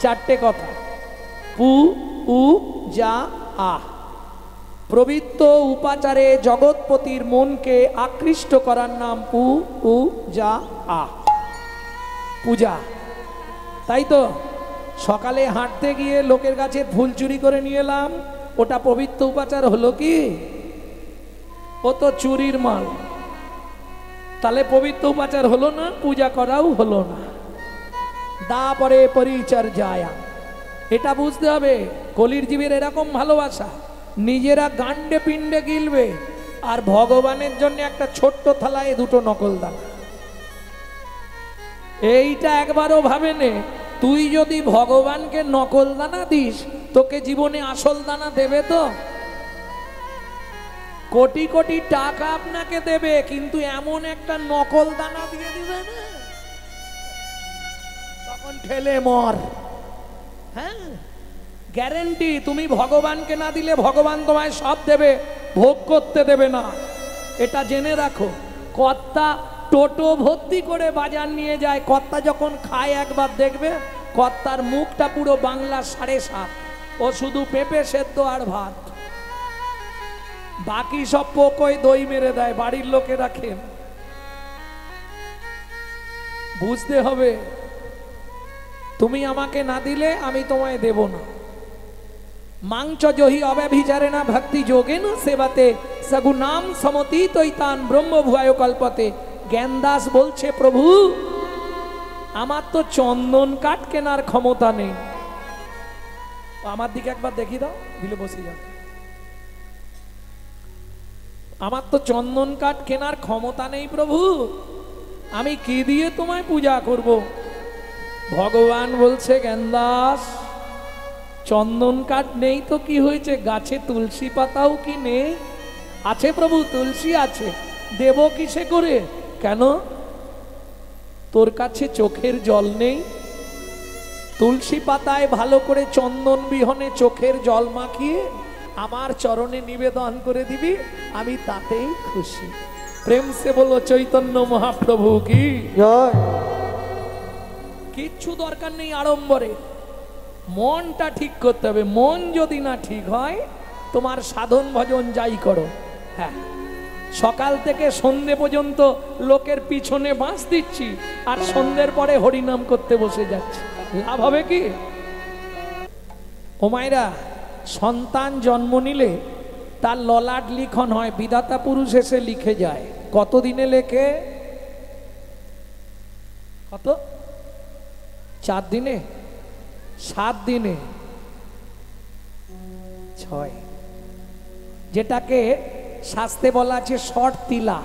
চারটে কথা, পু উ যা আ। প্রবৃত্ত উপাচারে জগৎপতির মনকে আকৃষ্ট করার নাম পু উ যা আ, পূজা। তাই তো সকালে হাঁটতে গিয়ে লোকের কাছে ফুল চুরি করে নিয়ে এলাম, ওটা পবিত্র উপাচার হলো কি? ও তো চুরির মাল। তাহলে পবিত্র উপাচার হলো না, পূজা করাও হলো না। দা পরে পরিচর্যায়া, এটা বুঝতে হবে। কলির জীবের এরকম ভালোবাসা, নিজেরা গান্ডে পিণ্ডে গিলবে আর ভগবানের জন্য একটা ছোট্ট থালায় দুটো নকল দানা। এইটা একবারও ভাবে নে, তুই যদি ভগবানকে নকল দানা দিস, তোকে জীবনে আসল দানা দেবে তো? কোটি কোটি টাকা আপনাকে দেবে, কিন্তু এমন একটা নকল দানা দিয়ে দিবে না, তখন ঠেলে মর। হ্যাঁ, গ্যারেন্টি। তুমি ভগবানকে না দিলে ভগবান তোমায় সব দেবে, ভোগ করতে দেবে না, এটা জেনে রাখো। কর্তা টোটো ভর্তি করে বাজার নিয়ে যায়, কর্তা যখন খায় একবার দেখবে কর্তার মুখটা পুরো বাংলা 7.5, ও শুধু পেঁপে সেদ্ধ আর ভাত, বাকি সব পোকোয় দই মেরে দেয়, বাড়ির লোকেরা খেয়ে। বুঝতে হবে, তুমি আমাকে না দিলে আমি তোমায় দেব না। মাংচ জহি অব্যভিচারে না ভক্তি যোগে না সেবাতে সগুনাম সমতীতৈতান ব্রহ্মভুয়ায় কল্পতে। জ্ঞানদাস বলছে, প্রভু আমার তো চন্দন কাঠ কেনার ক্ষমতা নেই। আমার দিকে একবার দেখি দাও, দিলে বসে যাও। আমার তো চন্দন কাঠ কেনার ক্ষমতা নেই প্রভু, আমি কি দিয়ে তোমায় পূজা করব? ভগবান বলছে, জ্ঞানদাস চন্দন কাঠ নেই তো কি হয়েছে, গাছে তুলসী পাতাও কি নেই? আছে প্রভু, তুলসী আছে, দেব কিসে করে? কেন তোর কাছে চোখের জল নেই? তুলসী পাতায় ভালো করে চন্দন বিহনে চোখের জল মাখিয়ে আমার চরণে নিবেদন করে দিবি, আমি তাতেই খুশি। প্রেম সে বলো চৈতন্য মহাপ্রভু কি জয়। কিচ্ছু দরকার নেই আড়ম্বরে, মনটা ঠিক করতে হবে। মন যদি না ঠিক হয়, তোমার সাধন ভজন যাই করো, হ্যাঁ, সকাল থেকে সন্ধে পর্যন্ত লোকের পিছনে বাঁশ দিচ্ছি আর সন্ধ্যের পরে হরিনাম করতে বসে যাচ্ছি, লাভ হবে কি? ও মায়েরা, সন্তান জন্ম নিলে তার ললাট লিখন হয়, বিধাতা পুরুষ এসে লিখে যায়। কতদিনে লেখে? কত? 4 দিনে, 7 দিনে, 6, যেটাকে শাস্ত্রে বলা আছে শর্ট তিলা।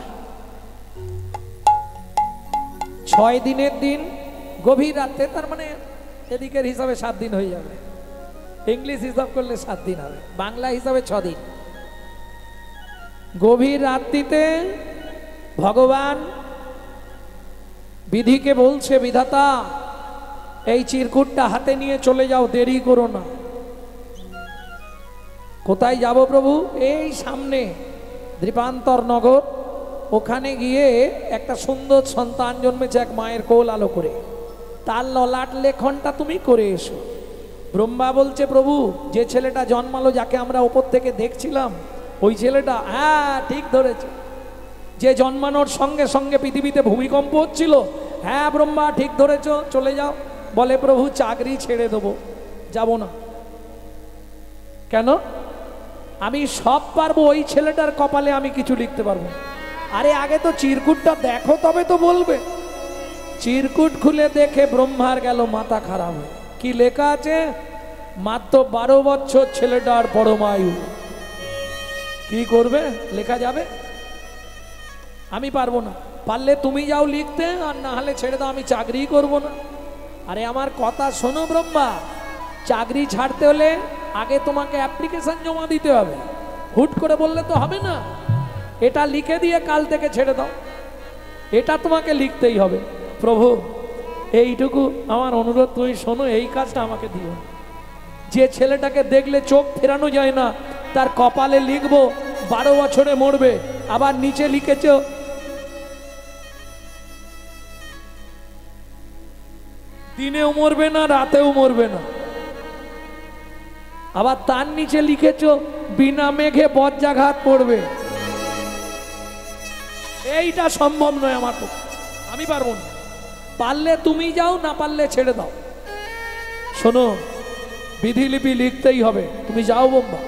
6 দিনের দিন গভীর রাতে, তার মানে এদিকের হিসাবে 7 দিন হয়ে যাবে, ইংলিশ হিসাব করলে 7 দিন হবে, বাংলা হিসাবে 6 দিন। গভীর রাত্রিতে ভগবান বিধিকে বলছে, বিধাতা এই চিরকুটটা হাতে নিয়ে চলে যাও, দেরি করো না। কোথায় যাব প্রভু? এই সামনে দ্বীপান্তর নগর, ওখানে গিয়ে একটা সুন্দর সন্তান জন্মেছে এক মায়ের কোল আলো করে, তার ললাট লেখনটা তুমি করে এসো। ব্রহ্মা বলছে, প্রভু যে ছেলেটা জন্মালো, যাকে আমরা ওপর থেকে দেখছিলাম, ওই ছেলেটা? হ্যাঁ ঠিক ধরেছে। যে জন্মানোর সঙ্গে সঙ্গে পৃথিবীতে ভূমিকম্প হচ্ছিল? হ্যাঁ ব্রহ্মা ঠিক ধরেছ, চলে যাও। বলে, প্রভু চাকরি ছেড়ে দেবো, যাব না। কেন? আমি সব পারবো, ওই ছেলেটার কপালে আমি কিছু লিখতে পারবো। আরে আগে তো চিরকুটটা দেখো, তবে তো বলবে। চিরকুট খুলে দেখে ব্রহ্মার গেল মাথা খারাপ। কি লেখা আছে? মাত্র 12 বছর ছেলেটার পরমায়ু। কি করবে? লেখা যাবে? আমি পারবো না। পারলে তুমি যাও লিখতে, আর না হলে ছেড়ে দাও, আমি চাকরি করব না। আরে আমার কথা শোনো ব্রহ্মা, চাকরি ছাড়তে হলে আগে তোমাকে অ্যাপ্লিকেশন জমা দিতে হবে, হুট করে বললে তো হবে না। এটা লিখে দিয়ে কাল থেকে ছেড়ে দাও, এটা তোমাকে লিখতেই হবে। প্রভু এইটুকু আমার অনুরোধ, তুমি শোনো, এই কাজটা আমাকে দিও। যে ছেলেটাকে দেখলে চোখ ফেরানো যায় না, তার কপালে লিখবো 12 বছরে মরবে, আবার নিচে লিখেছ দিনেও মরবে না, রাতেও মরবে না। আবার তার নিচে লিখেছ বিনা মেঘে বজ্রাঘাত পড়বে। এইটা সম্ভব নয় আমার পক্ষে, আমি পারবো না। পারলে তুমি যাও, না পারলে ছেড়ে দাও। শোনো, বিধিলিপি লিখতেই হবে, তুমি যাও বোম্বা।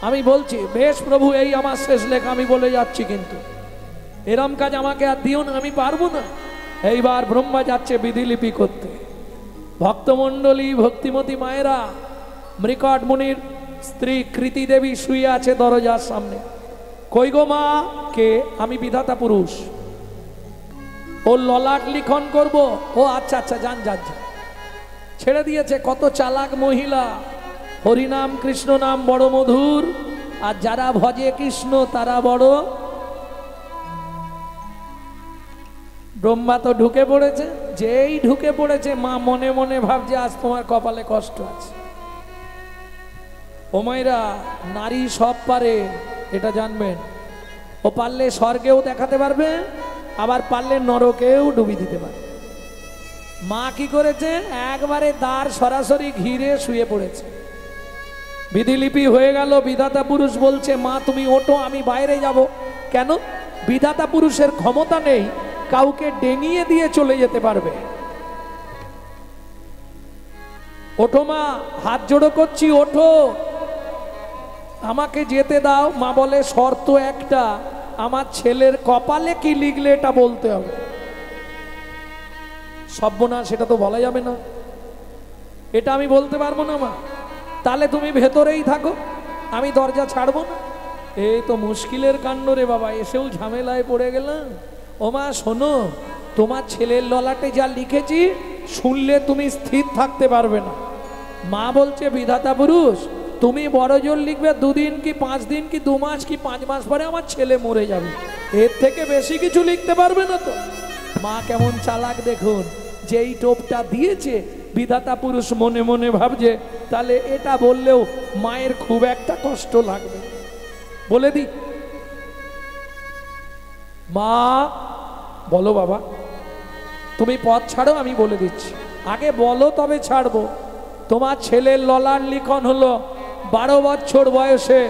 আমি বলছি বেশ প্রভু, এই আমার শেষ লেখা, আমি বলে যাচ্ছি, কিন্তু এরম কাজ আমাকে আর দিও না, আমি পারবো না। এইবার ব্রহ্মা যাচ্ছে বিধিলিপি করতে। ভক্তমণ্ডলী, ভক্তিমতী মায়েরা, মৃকট মুনির স্ত্রী কৃতি দেবী শুয়ে আছে দরজার সামনে। কই গো মা? কে? আমি বিধাতা পুরুষ, ও ললাট লিখন করব। ও আচ্ছা আচ্ছা, যান যান যান। ছেড়ে দিয়েছে। কত চালাক মহিলা। হরিনাম কৃষ্ণ নাম বড় মধুর, আর যারা ভজে কৃষ্ণ তারা বড়। ব্রহ্মা তো ঢুকে পড়েছে। যেই ঢুকে পড়েছে, মা মনে মনে ভাবছে আজ তোমার কপালে কষ্ট আছে। ও মায়েরা, নারী সব পারে, এটা জানবেন। ও পারলে স্বর্গেও দেখাতে পারবে, আবার পারলে নরকেও ডুবি দিতে পারবে। মা কি করেছে? একবারে দ্বার সরাসরি ঘিরে শুয়ে পড়েছে। বিধিলিপি হয়ে গেল। বিধাতা পুরুষ বলছে মা তুমি ওঠো, আমি বাইরে যাব। কেন? বিধাতা পুরুষের ক্ষমতা নেই কাউকে ডেঙিয়ে দিয়ে চলে যেতে পারবে। ওঠো মা, হাত জোড়ো করছি, ওঠো, আমাকে যেতে দাও। মা বলে শর্ত একটা, আমার ছেলের কপালে কি লিখলে এটা বলতে হবে। সর্বনাশ, সেটা তো বলা যাবে না, এটা আমি বলতে পারবো না মা। তাহলে তুমি ভেতরেই থাকো, আমি দরজা ছাড়বো না। এই তো মুশকিলের কাণ্ড রে বাবা, এসেও ঝামেলায় পড়ে গেলাম। ও মা শোনো, তোমার ছেলের ললাটে যা লিখেছি শুনলে তুমি স্থির থাকতে পারবে না। মা বলছে বিধাতা পুরুষ, তুমি বড় জোর লিখবে 2 দিন কি 5 দিন কি 2 মাস কি 5 মাস পরে আমার ছেলে মরে যাবে, এর থেকে বেশি কিছু লিখতে পারবে না তো। মা কেমন চালাক দেখুন, যেই টোপটা দিয়েছে বিধাতা পুরুষ মনে মনে ভাবছে তাহলে এটা বললেও মায়ের খুব একটা কষ্ট লাগবে। বলে দি মা, বলো বাবা, তুমি পথ ছাড়ো, আমি বলে দিচ্ছি। আগে বলো তবে ছাড়বো। তোমার ছেলের ললাট লিখন হলো 12 বছর বয়সে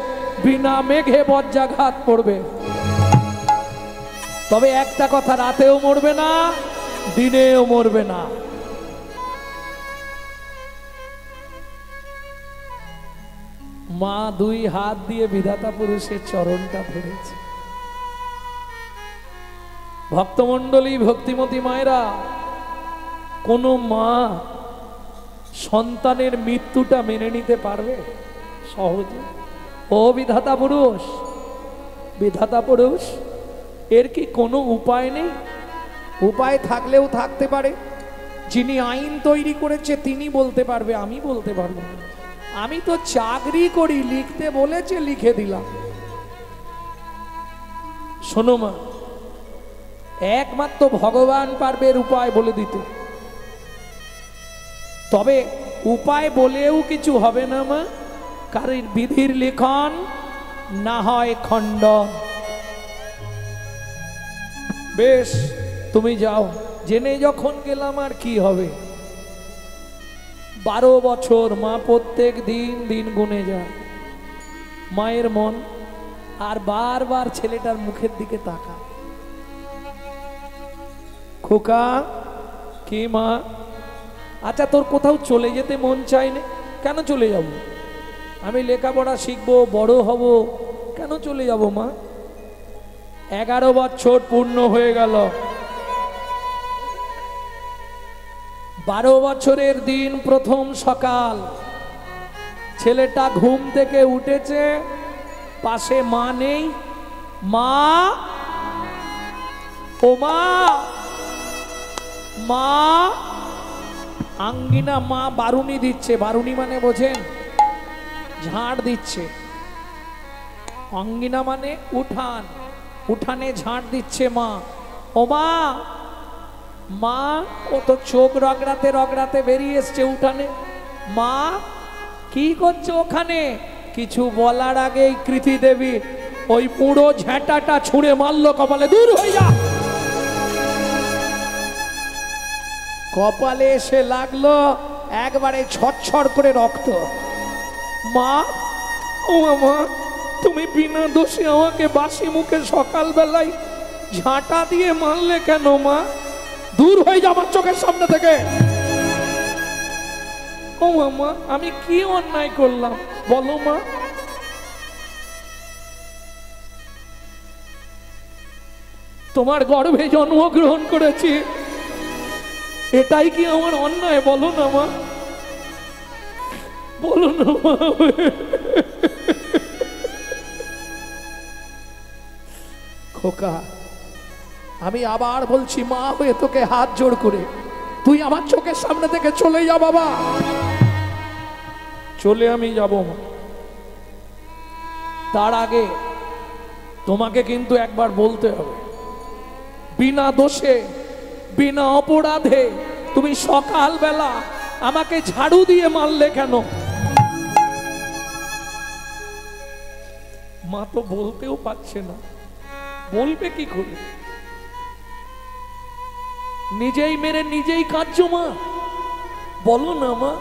বিনা মেঘে বজ্রাঘাত পড়বে। তবে একটা কথা, রাতেও মরবে না, দিনেও মরবে না। মা 2 হাত দিয়ে বিধাতা পুরুষের চরণটা ধরেছে। ভক্তমণ্ডলী, ভক্তিমতী মায়েরা, কোন মা সন্তানের মৃত্যুটা মেনে নিতে পারবে সহজে? ও বিধাতা পুরুষ, বিধাতা পুরুষ, এর কি কোনো উপায় নেই? উপায় থাকলেও থাকতে পারে। যিনি আইন তৈরি করেছে তিনি বলতে পারবে, আমি বলতে পারবো না। আমি তো চাকরি করি, লিখতে বলেছে লিখে দিলাম। শোনো মা, একমাত্র ভগবান পারবে এর উপায় বলে দিতে। তবে উপায় বলেও কিছু হবে না মা, কারণ বিধির লিখন না হয় খণ্ডন। বেশ, তুমি যাও। জেনে যখন গেলাম আর কি হবে। 12 বছর মা প্রত্যেক দিন দিন গুনে যায়। মায়ের মন আর বারবার ছেলেটার মুখের দিকে তাকা। খোকা, কি মা? আচ্ছা, তোর কোথাও চলে যেতে মন চায় না? কেন চলে যাব? আমি লেখাপড়া শিখবো, বড় হব, কেন চলে যাব মা? 11 বছর পূর্ণ হয়ে গেল। 12 বছরের দিন প্রথম সকাল, ছেলেটা ঘুম থেকে উঠেছে, পাশে মা নেই। মা, ও মা, মা, আঙ্গিনা মা বারুনি দিচ্ছে। বারুনি মানে বোঝেন? ঝাড় দিচ্ছে। আঙ্গিনা মানে উঠান, উঠানে ঝাড় দিচ্ছে মা। ও মা, মা, ও তো চোখ রগড়াতে রগড়াতে বেরিয়ে এসছে উঠানে। মা, কি করছো ওখানে? কিছু বলার আগেই কৃতি দেবী ওই পুরো ঝেঁটাটা ছুঁড়ে মারলো কপালে। দূর হয়ে যা। কপালে এসে লাগলো একবারে ছটছট করে রক্ত। মা, ও মা, তুমি বিনা দোষে আমাকে বাসি মুখে সকালবেলায় ঝাঁটা দিয়ে মারলে কেন মা? দূর হয়ে যা আমার চোখের সামনে থেকে। ও মা, আমি কি অন্যায় করলাম বলো মা? তোমার গর্ভে জন্মগ্রহণ করেছি, এটাই কি আমার অন্যায়? বলো না মা, বলো না মা। খোকা, আমি আবার বলছি, মা হয়ে তোকে হাত জোড় করে তুই আমার চোখের সামনে থেকে চলে যা বাবা। চলে আমি যাব মা, তার আগে তোমাকে কিন্তু একবার বলতে হবে, বিনা দোষে বিনা অপরাধে তুমি সকালবেলা আমাকে ঝাড়ু দিয়ে মারলে কেন? মা তো বলতেও পারছে না, বলবে কি করে? নিজেই মেরে নিজেই কাঁদছো মা, বলো না মা,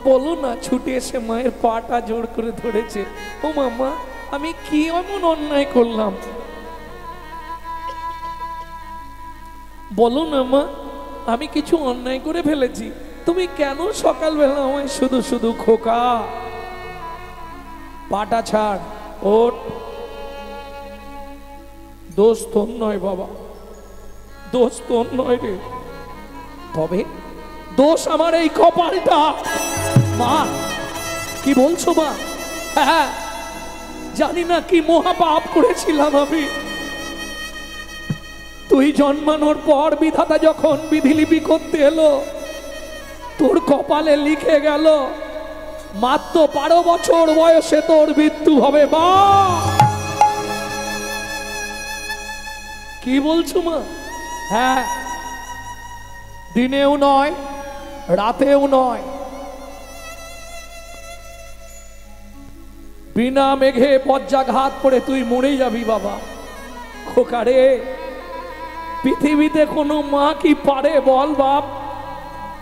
বলো না। ছুটে এসে মায়ের পাটা জোর করে ধরেছে। ও মামা, আমি কি এমন অন্যায় করলাম? বলো না মা, আমি কিছু অন্যায় করে ফেলেছি? তুমি কেন সকালবেলা আমায় শুধু শুধু খোকা? পাটা ছাড়, ওঠ। দোষ তোর নয় বাবা, দোষ তোর নয় রে, তবে দোষ আমার এই কপালটা। মা, কি বলছো মা? হ্যাঁ, জানি না কি মহা পাপ করেছিলাম আমি। তুই জন্মানোর পর বিধাতা যখন বিধিলিপি করতে এলো, তোর কপালে লিখে গেল মাত্র 12 বছর বয়সে তোর মৃত্যু হবে। মা, কি বলছো মা? হ্যাঁ, দিনেও নয়, রাতেও নয়, বিনা মেঘে বজ্রাঘাত পড়ে তুই মরে যাবি বাবা। খোকারে, পৃথিবীতে কোনো মা কি পারে বল বাপ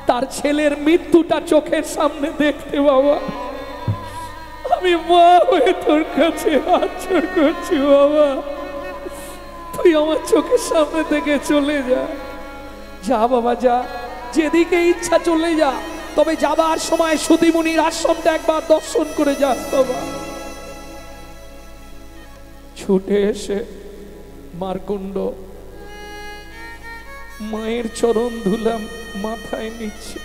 তার ছেলের মৃত্যুটা চোখের সামনে দেখতে? বাবা, আমি মা হয়ে তোর কাছে হাত জোড় করছি বাবা, তুই আমার চোখের সামনে থেকে চলে যা। যা বাবা যা, যেদিকে ইচ্ছা চলে যা, তবে যাবার সময় সুধীমুনির আশ্রমটা একবার দর্শন করে যাস বাবা। ছুটে এসে মারকুণ্ড মায়ের চরণ ধুলাম, মাথায় নিচ্ছে।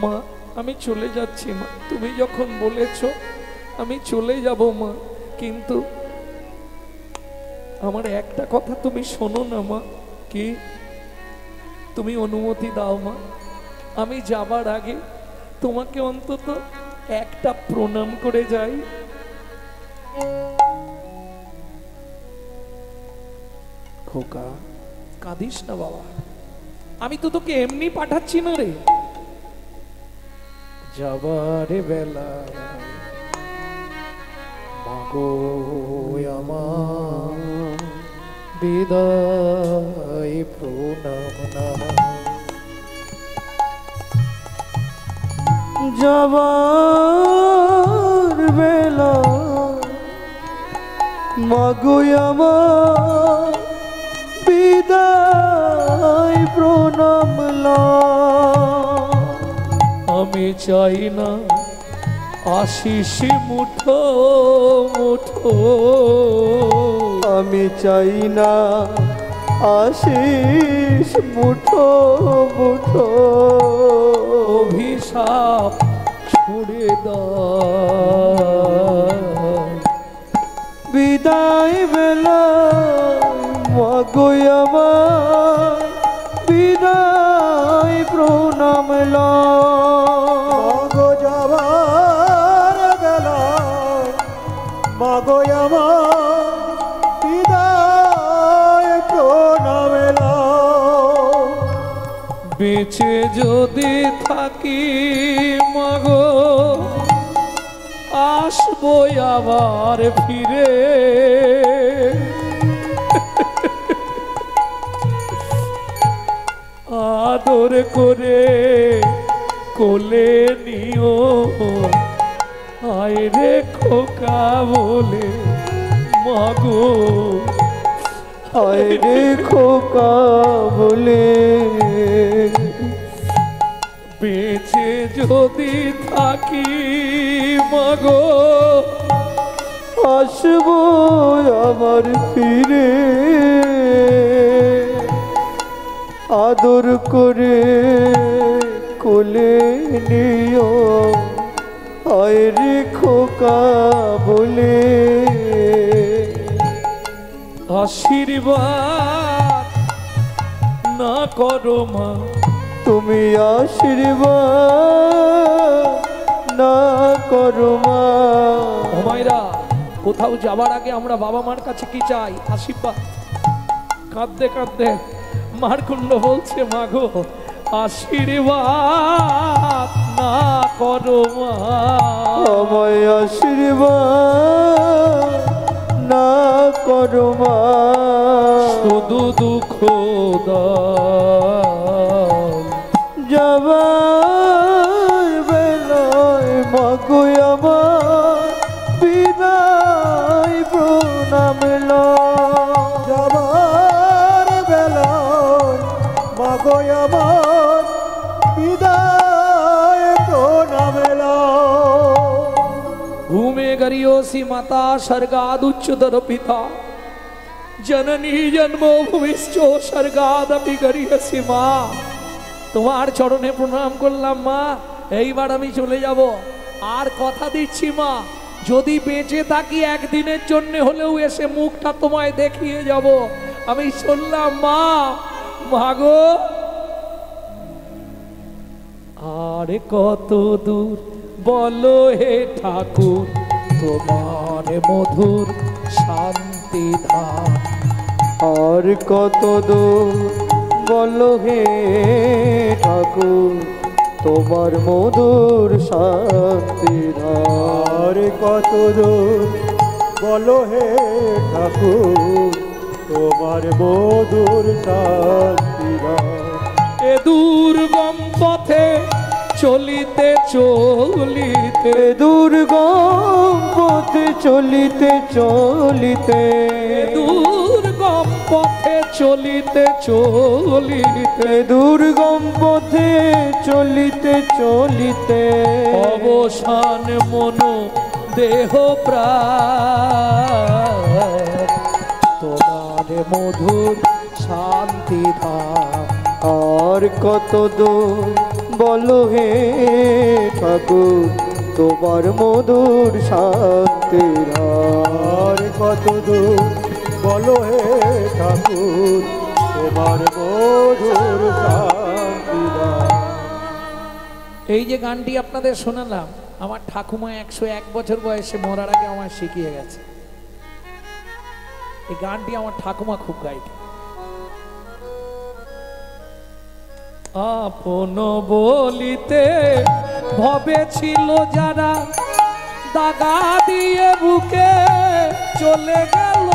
মা, আমি চলে যাচ্ছি মা, তুমি যখন বলেছো আমি চলে যাব মা, কিন্তু আমার একটা কথা তুমি শোনো না মা। কি? তুমি অনুমতি দাও মা, আমি যাবার আগে তোমাকে অন্তত একটা প্রণাম করে যাই। খোকা, কাঁদিস না বাবা, আমি তো তোকে এমনি পাঠাচ্ছি না রে। যাবার বেলা মাগো আমার বিদায় প্রণাম না। যাবার বেলা মাগো আমার বিদায় প্রণাম লা। আমি চাই না আশিস মুঠো মুঠো, আমি চাই না আশিস মুঠো মুঠো। অভিশাপ ছুড়ে দাও। বিদায় বেলা মাগো আমার বিদায় প্রণাম লা। মাগো যাবার বেলা মাগো আমার বিদায় প্রণাম লা। বেঁচে যদি থাকি মাগো আসবো আবার ফিরে। আদর করে কোলে নিও, আয় রে খোকা বলে মাগো, হায় রে খোকা বলে বেঁচে যদি থাকি মাগো, আসবো আবার ফিরে, আদর করে কোলে নিও, হায় রে খোকা বলে আশীর্বাদ না করো মা, তুমি আশীর্বাদ না করো মা। ও মায়েরা, কোথাও যাবার আগে আমরা বাবা মার কাছে কি চাই? আশীর্বাদ। কাঁদতে কাঁদতে মারকুণ্ড বলছে মাগো আশীর্বাদ না করো মা, আমায় আশীর্বাদ না করো মা, শুধু দুঃখ দাও যাবার বেলায় মাগো আমার বিদায় প্রণাম লও, যাবার বেলায় মাগো আমার বিদায় প্রণাম লও। भूमे गरियोसी माता स्वर्गाद उच्चतर पिता जननी जन्मो भूमिश्चो स्वर्गादपि गरियसी মা, তোমার চরণে প্রণাম করলাম মা, এইবার আমি চলে যাব। আর কথা দিচ্ছি মা, যদি বেঁচে থাকি একদিনের জন্য হলেও এসে মুখটা তোমায় দেখিয়ে যাব। আমি শুনলাম মা, মাগো আর কত দূর বলো হে ঠাকুর, তোমার মধুর শান্তি ধাম, আর কত দূর বলো হে ঠাকুর, তোমার মধুর শান্তি ধার, কত দূর বলো হে ঠাকুর, তোমার মধুর শান্তি ধার। এ দুর্গম পথে চলিতে চলিতে, দুর্গম পথে চলিতে চলিতে, দুর্গম পথে চলিতে চলিতে, দুর্গম পথে চলিতে চলিতে, অবসান মন দেহ প্রাণ, তোমার মধুর শান্তি ধাম। আর কত দূর বলো হে ঠাকুর, তোমার মধুর শান্তি ধার, কত দূর বলো হে ঠাকুর, তোমার মধুর শান্তি ধার। এই যে গানটি আপনাদের শোনালাম, আমার ঠাকুমা 101 বছর বয়সে মরার আগে আমার শিখিয়ে গেছে। এই গানটি আমার ঠাকুমা খুব গাইত। আপন বলিতে ভবে ছিল যারা, দাগা দিয়ে বুকে চলে গেল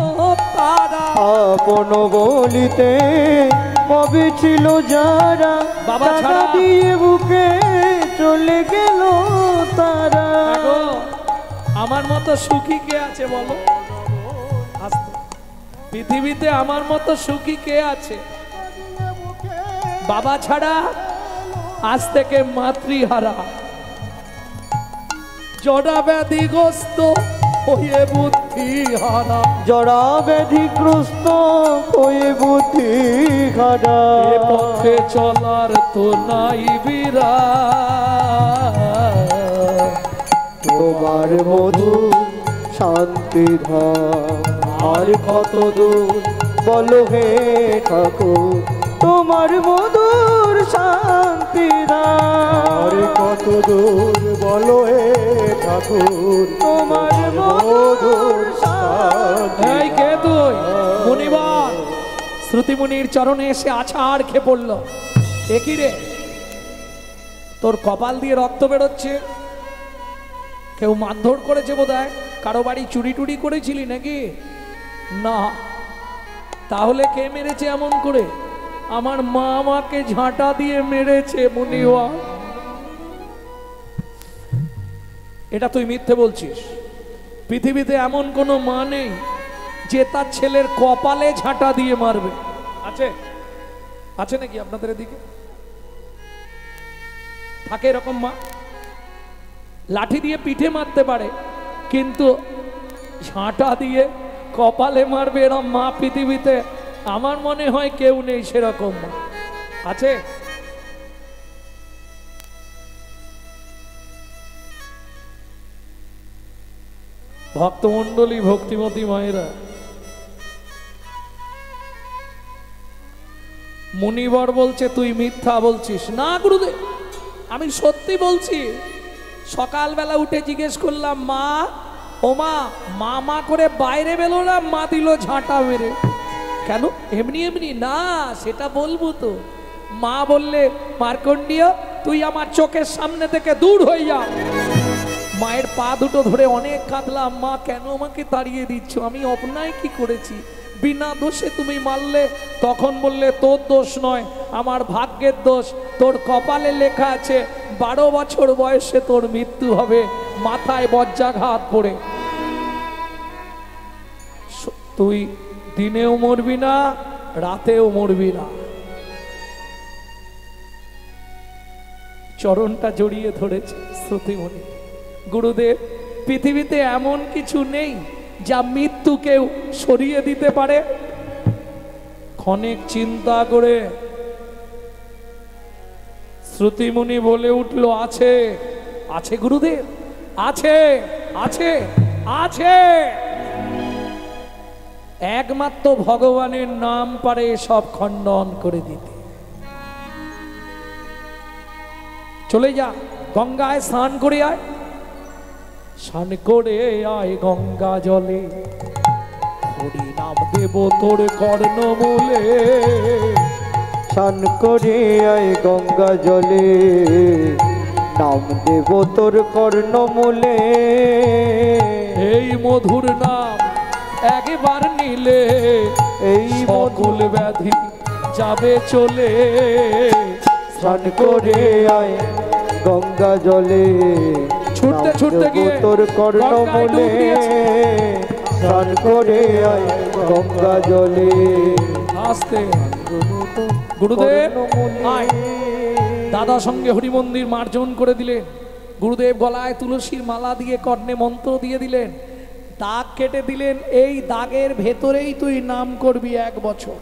তারা, আপন বলিতে কবে ছিল যারা, বাবা টাকা ছাড়া দিয়ে বুকে চলে গেল তারা। দেখো, আমার মতো সুখী কে আছে বলো? আস্তে। পৃথিবীতে আমার মতো সুখী কে আছে? বাবা ছাড়া আজ থেকে মাতৃহারা, জড়া ব্যাধিগ্রস্ত হয়ে বুদ্ধি হারা, জড়া ব্যাধিগ্রস্ত হয়ে বুদ্ধি হারা, এ পথে চলার তো নাই বিরা, তোমার মধুর শান্তি ধাম। আর কত দূর বলো হে ঠাকুর, তোমার মধুর শান্তি ধাম। আর কত দূর বলো হে ঠাকুর, তোমার মধুর শান্তি। এই কে তুই? মুনিবার শ্রুতিমুনির চরণে এসে আছাড় খেয়ে পড়ল। একই রে, তোর কপাল দিয়ে রক্ত বেরোচ্ছে, কেউ মারধর করেছে বোধহয়, কারো বাড়ি চুরি টুরি করেছিলি নাকি? না, তাহলে কে মেরেছে এমন করে? আমার মা আমাকে ঝাঁটা দিয়ে মেরেছে মুনিওয়ার। এটা তুই মিথ্যে বলছিস। পৃথিবীতে এমন কোনো মা নেই যে তার ছেলের কপালে ঝাঁটা দিয়ে মারবে। আছে? আছে নাকি আপনাদের এদিকে? থাকে এরকম মা? লাঠি দিয়ে পিঠে মারতে পারে, কিন্তু ঝাঁটা দিয়ে কপালে মারবে এরকম মা পৃথিবীতে আমার মনে হয় কেউ নেই। সেরকম মা আছে? ভক্তমণ্ডলী, ভক্তিমতী মায়েরা, মুনিবর বলছে তুই মিথ্যা বলছিস। না গুরুদেব, আমি সত্যি বলছি। সকালবেলা উঠে জিজ্ঞেস করলাম, মা ও মা, মা মা করে বাইরে বেরোলাম, মা দিল ঝাঁটা মেরে। কেন? এমনি এমনি না, সেটা বলবো তো। মা বললে, মার্কণ্ডীয় তুই আমার চোখের সামনে থেকে দূর হয়ে যা। মায়ের পা দুটো ধরে অনেক কাঁদলাম, মা কেন আমাকে তাড়িয়ে দিচ্ছ? আমি অন্যায় কি করেছি? বিনা দোষে তুমি মারলে। তখন বললে, তোর দোষ নয়, আমার ভাগ্যের দোষ। তোর কপালে লেখা আছে 12 বছর বয়সে তোর মৃত্যু হবে, মাথায় বজ্রাঘাত পড়ে। তুই দিনেও মরবি না, রাতেও মরবি না। চরণটা জড়িয়ে ধরেছে শ্রুতিমণি। গুরুদেব, পৃথিবীতে এমন কিছু নেই যা মৃত্যুকেও সরিয়ে দিতে পারে। ক্ষণিক চিন্তা করে শ্রুতিমুনি বলে উঠল, আছে, আছে গুরুদেব, আছে, আছে, আছে। একমাত্র ভগবানের নাম পারে সব খণ্ডন করে দিতে। চলে যা, গঙ্গায় স্নান করে আয়। স্নান করে আয় গঙ্গা জলে, হরি নাম দেব তোর কর্ণমূলে। স্নান করে আয় গঙ্গা জলে, নাম দেব তোর কর্ণমূলে। এই মধুর নাম একবার নিলে, এই সকল ব্যাধি যাবে চলে। স্নান করে আয় গঙ্গা জলে, ছুটতে ছুটতে গিয়ে তোর কর্ণমূলে। স্নান করে আয় গঙ্গা জলে। আসতে গুরুদেব আয়। দাদা সঙ্গে হরি মন্দির মার্জন করে দিলেন। গুরুদেব গলায় তুলসীর মালা দিয়ে কর্ণে মন্ত্র দিয়ে দিলেন, দাগ কেটে দিলেন। এই দাগের ভেতরেই তুই নাম করবি 1 বছর।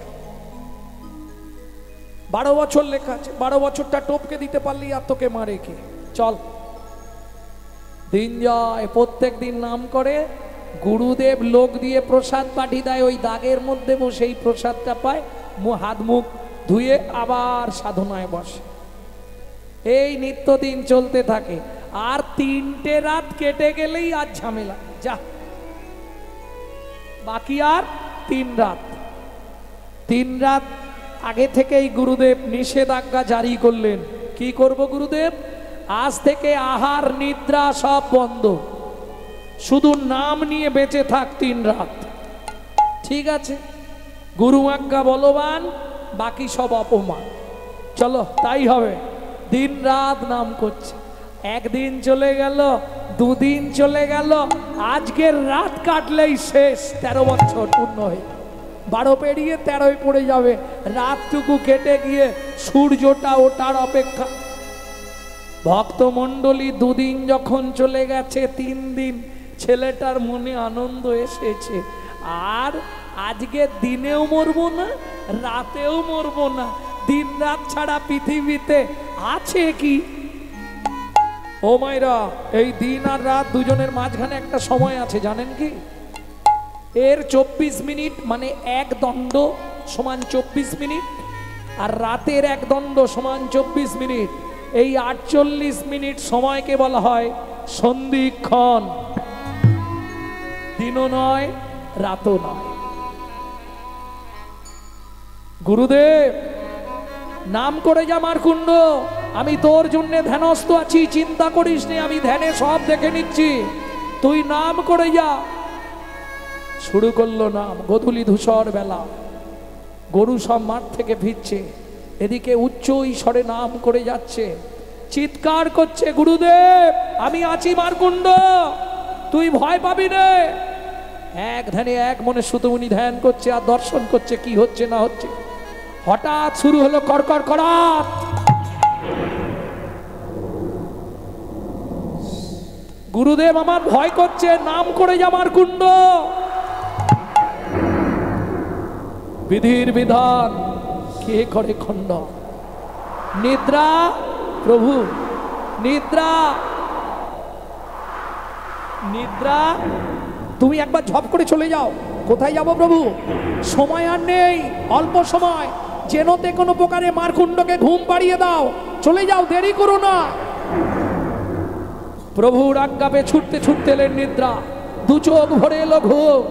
12 বছর লেখা আছে। 12 বছরটা টপকে দিতে পারলি আর তোকে মারে কে? চল, দিন যায়, প্রত্যেক দিন নাম করে। গুরুদেব লোক দিয়ে প্রসাদ পাঠিয়ে দেয়, ওই দাগের মধ্যে বসে এই প্রসাদটা পায়। হাত মুখ ধুয়ে আবার সাধনায় বসে। এই নিত্যদিন চলতে থাকে। আর 3টে রাত কেটে গেলেই আর ঝামেলা যা, বাকি আর 3 রাত। 3 রাত আগে থেকেই গুরুদেব নিষেধাজ্ঞা জারি করলেন। কি করব গুরুদেব? আজ থেকে আহার নিদ্রা সব বন্ধ, শুধু নাম নিয়ে বেঁচে থাক 3 রাত। ঠিক আছে, গুরু আজ্ঞা বলবান, বাকি সব অপমান। চলো তাই হবে। দিন রাত নাম করছে। 1 দিন চলে গেল, 2 দিন চলে গেল, আজকের রাত কাটলেই শেষ। 13 বছর পূর্ণ হয়ে 12 পেরিয়ে 13 পড়ে যাবে। রাতটুকু কেটে গিয়ে সূর্যটা ওঠার অপেক্ষা। ভক্তমণ্ডলী 2 দিন যখন চলে গেছে, 3 দিন ছেলেটার মনে আনন্দ এসেছে। আর আজকে দিনেও মরবো না, রাতেও মরবো না। দিন রাত ছাড়া পৃথিবীতে আছে কি? ও মাইরা, এই দিন আর রাত দুজনের মাঝখানে একটা সময় আছে, জানেন কি? এর 24 মিনিট, মানে 1 দণ্ড সমান 24 মিনিট, আর রাতের 1 দণ্ড সমান 24 মিনিট। এই 48 মিনিট সময়কে বলা হয় সন্ধিক্ষণ। দিনও নয়, রাতও নয়। গুরুদেব, নাম করে যা মারকুণ্ড, আমি তোর জন্য ধ্যানস্থ আছি, চিন্তা করিস নি, আমি ধ্যানে সব দেখে নিচ্ছি, তুই নাম করে যা। শুরু করলো নাম। গোধূলি ধূসর বেলা, গরু সব মাঠ থেকে ফিরছে, এদিকে উচ্চ ঈশ্বরে নাম করে যাচ্ছে, চিৎকার করছে, গুরুদেব আমি আছি মারকুণ্ড, তুই ভয় পাবি রে। এক ধ্যানে এক মনে সুতমুনি ধ্যান করছে আর দর্শন করছে কি হচ্ছে না হচ্ছে। হঠাৎ শুরু হলো কড়কড় করাত। গুরুদেব আমার ভয় করছে, নাম করে যা মারকুণ্ড। বিধির বিধান কে করে খণ্ড। নিদ্রা প্রভু, নিদ্রা নিদ্রা তুমি একবার ঝপ করে চলে যাও। কোথায় যাব প্রভু? সময় আর নেই, অল্প সময়, যেনতে কোনো প্রকারে মারকুণ্ডকে ঘুম পাড়িয়ে দাও, চলে যাও, দেরি করো না। প্রভুর আজ্ঞাপে ছুটতে ছুটতে এলেন নিদ্রা, দু চোখ ভরে এলো ঘুম।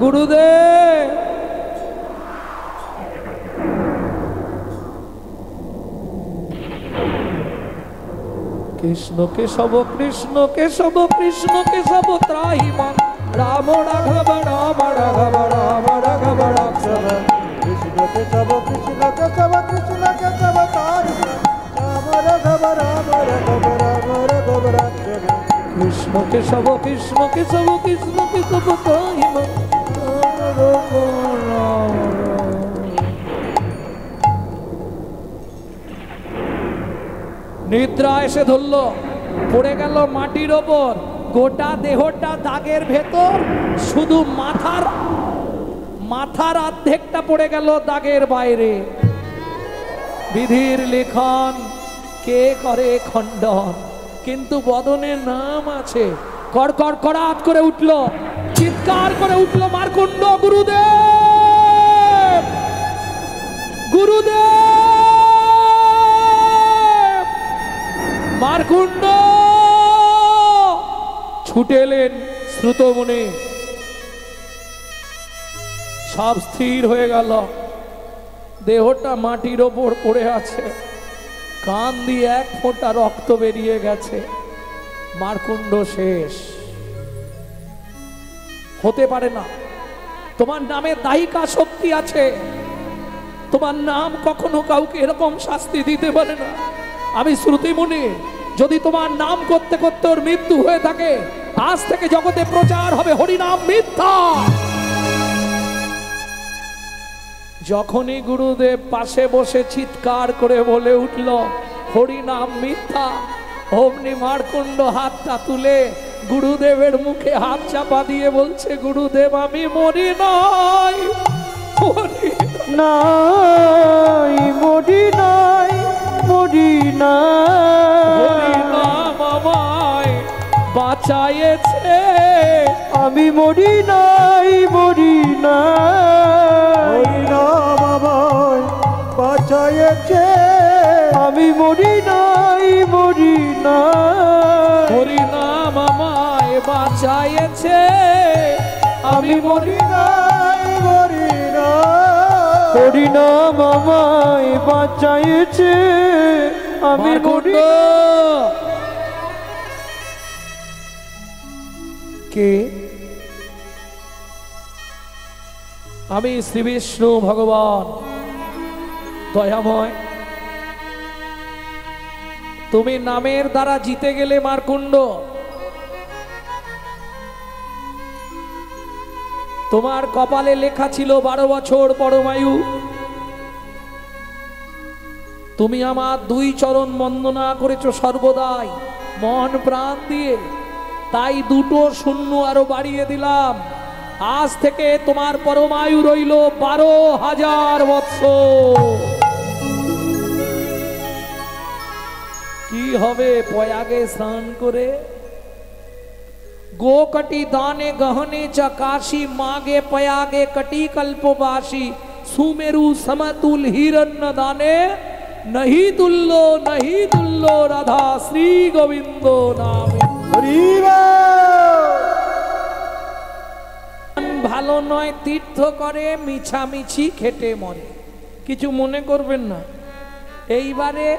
গুরুদেব কৃষ্ণ কেশব কৃষ্ণ কেশব কৃষ্ণ কেশব ত্রাহি মাম, রাম রাঘব রাম রাঘব রাম রাঘব রাঘব, কৃষ্ণ কেশব কৃষ্ণ কেশব কৃষ্ণ কেশব ত্রাহি মাম, রাম রাঘব রাম রাঘব রাম রাঘব রাঘব, কৃষ্ণ কেশব কৃষ্ণ কেশব কৃষ্ণ কেশব ত্রাহি মাম, রাম রাঘব রাম রাঘব। নিদ্রা এসে ধরল, পড়ে গেল মাটির ওপর, গোটা দেহটা দাগের ভেতর, শুধু মাথার অর্ধেকটা পড়ে গেল দাগের বাইরে। বিধির লিখন কে করে খণ্ডন, কিন্তু বদনে নাম আছে। কড়কড় করাত করে উঠল, চিৎকার করে উঠল মারকুণ্ড, গুরুদেব গুরুদেব। মারকুণ্ড ছুটে এলেন শ্রুতমুনি, সব স্থির হয়ে গেল, দেহটা মাটির ওপর পড়ে আছে, কান দিয়ে এক ফোঁটা রক্ত বেরিয়ে গেছে, মারকুণ্ড শেষ। হতে পারে না, তোমার নামে দায়িকা শক্তি আছে, তোমার নাম কখনো কাউকে এরকম শাস্তি দিতে পারে না। আমি শ্রুতিমুনি, যদি তোমার নাম করতে করতে ওর মৃত্যু হয়ে থাকে, আজ থেকে জগতে প্রচার হবে হরিনাম মিথ্যা। যখনই গুরুদেব পাশে বসে চিৎকার করে বলে উঠল হরিনাম মিথ্যা, অমনি মারকুণ্ড হাতটা তুলে গুরুদেবের মুখে হাত চাপা দিয়ে বলছে, গুরুদেব আমি মরি নাই, নাই মরি নাই মরি নাই, হরিনাম আমায় বাঁচায়েছে, আমি মরি নাই মরি নাই, হরিনাম আমায় বাঁচাইছে, আমি মরি নাই মরি নাই, হরিনাম আমায় বাঁচায়েছে, আমি মরি নাই মরি নাই, হরিনাম আমায় বাঁচাইছে, আমি মরি। কে? আমি শ্রী বিষ্ণু ভগবান দয়াময়। তুমি নামের দ্বারা জিতে গেলে মারকুণ্ড। তোমার কপালে লেখা ছিল 12 বছর পরমায়ু। তুমি আমার 2 চরণ বন্দনা করেছো সর্বদাই মন প্রাণ দিয়ে, তাই 2টো শূন্য আরো বাড়িয়ে দিলাম। আজ থেকে তোমার পরমায়ু রইল 12,000 বৎসর। কি হবে প্রয়াগে স্নান করে? गोकटी दाने गहने चकाशी मागे पयागे कटी कल्पवासी सुमेरु समतुल हिरण्य दाने नहीं तुल्लो राधा श्री गोविंदो नामे। ভালো নয় তীর্থ করে মিছামিছি খেটে মরে, কিছু মনে করবেন না। এইবারে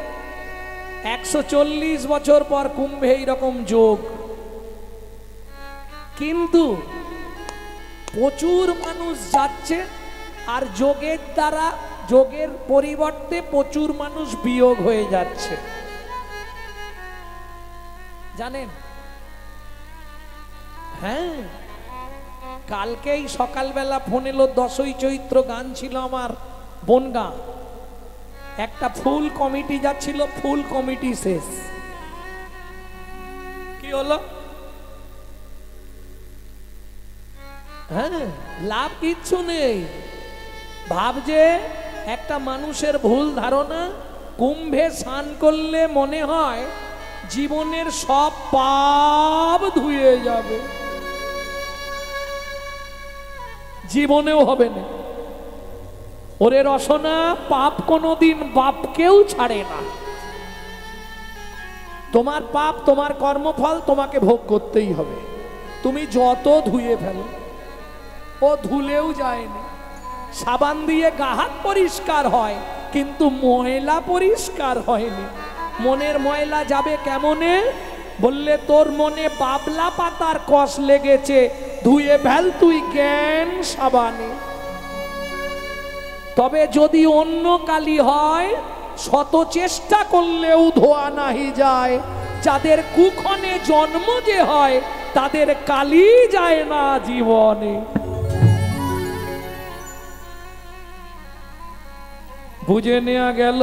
140 বছর পর কুম্ভে এইরকম যোগ, কিন্তু প্রচুর মানুষ যাচ্ছে, আর যোগের দ্বারা, যোগের পরিবর্তে প্রচুর মানুষ বিয়োগ হয়ে যাচ্ছে, জানেন? হ্যাঁ, কালকেই সকালবেলা ফোন এলো, 10ই চৈত্র গান ছিল আমার বনগা, একটা ফুল কমিটি যাচ্ছিল, ফুল কমিটি শেষ। কি হলো? হ্যাঁ, লাভ কিচ্ছু নেই। ভাবছে একটা মানুষের ভুল ধারণা, কুম্ভে স্নান করলে মনে হয় জীবনের সব পাপ ধুয়ে যাবে, জীবনেও হবে না। ওরে রসনা, পাপ কোনোদিন বাপকেও ছাড়ে না। তোমার পাপ, তোমার কর্মফল তোমাকে ভোগ করতেই হবে। তুমি যত ধুয়ে ফেলো, ও ধুলেও যায়নি। সাবান দিয়ে গা হাত পরিষ্কার হয়, কিন্তু ময়লা পরিষ্কার হয়নি। মনের ময়লা যাবে কেমনে? বললে তোর মনে বাবলা পাতার কষ লেগেছে, ধুয়ে ফেল তুই জ্ঞান সাবানে। তবে যদি অন্য কালি হয়, শত চেষ্টা করলেও ধোয়া নাহি যায়। যাদের কুক্ষণে জন্ম যে হয়, তাদের কালি যায় না জীবনে। বুঝে নেওয়া গেল?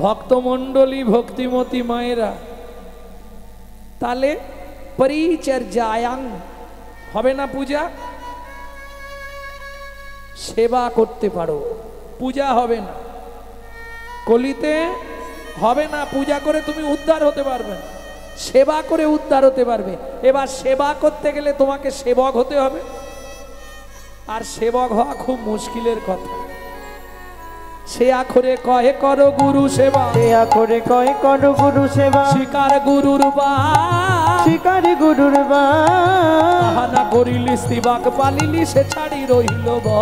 ভক্তমণ্ডলী, ভক্তিমতী মায়েরা, তাহলে পরিচর্যায়াং হবে না পূজা? সেবা করতে পারো, পূজা হবে না। কলিতে হবে না পূজা করে তুমি উদ্ধার হতে পারবে না, সেবা করে উদ্ধার হতে পারবে। এবার সেবা করতে গেলে তোমাকে সেবক হতে হবে, আর সেবক হওয়া খুব মুশকিলের কথা। সে আখরে কহে করো গুরু সেবা, সে আখরে কয় করো গুরু সেবা, শিকার গুরুর বা, শিকার গুরুর বা, তাহা না করিলি স্ত্রীবাক পালিলি সে ছাড়ি রহিল বা,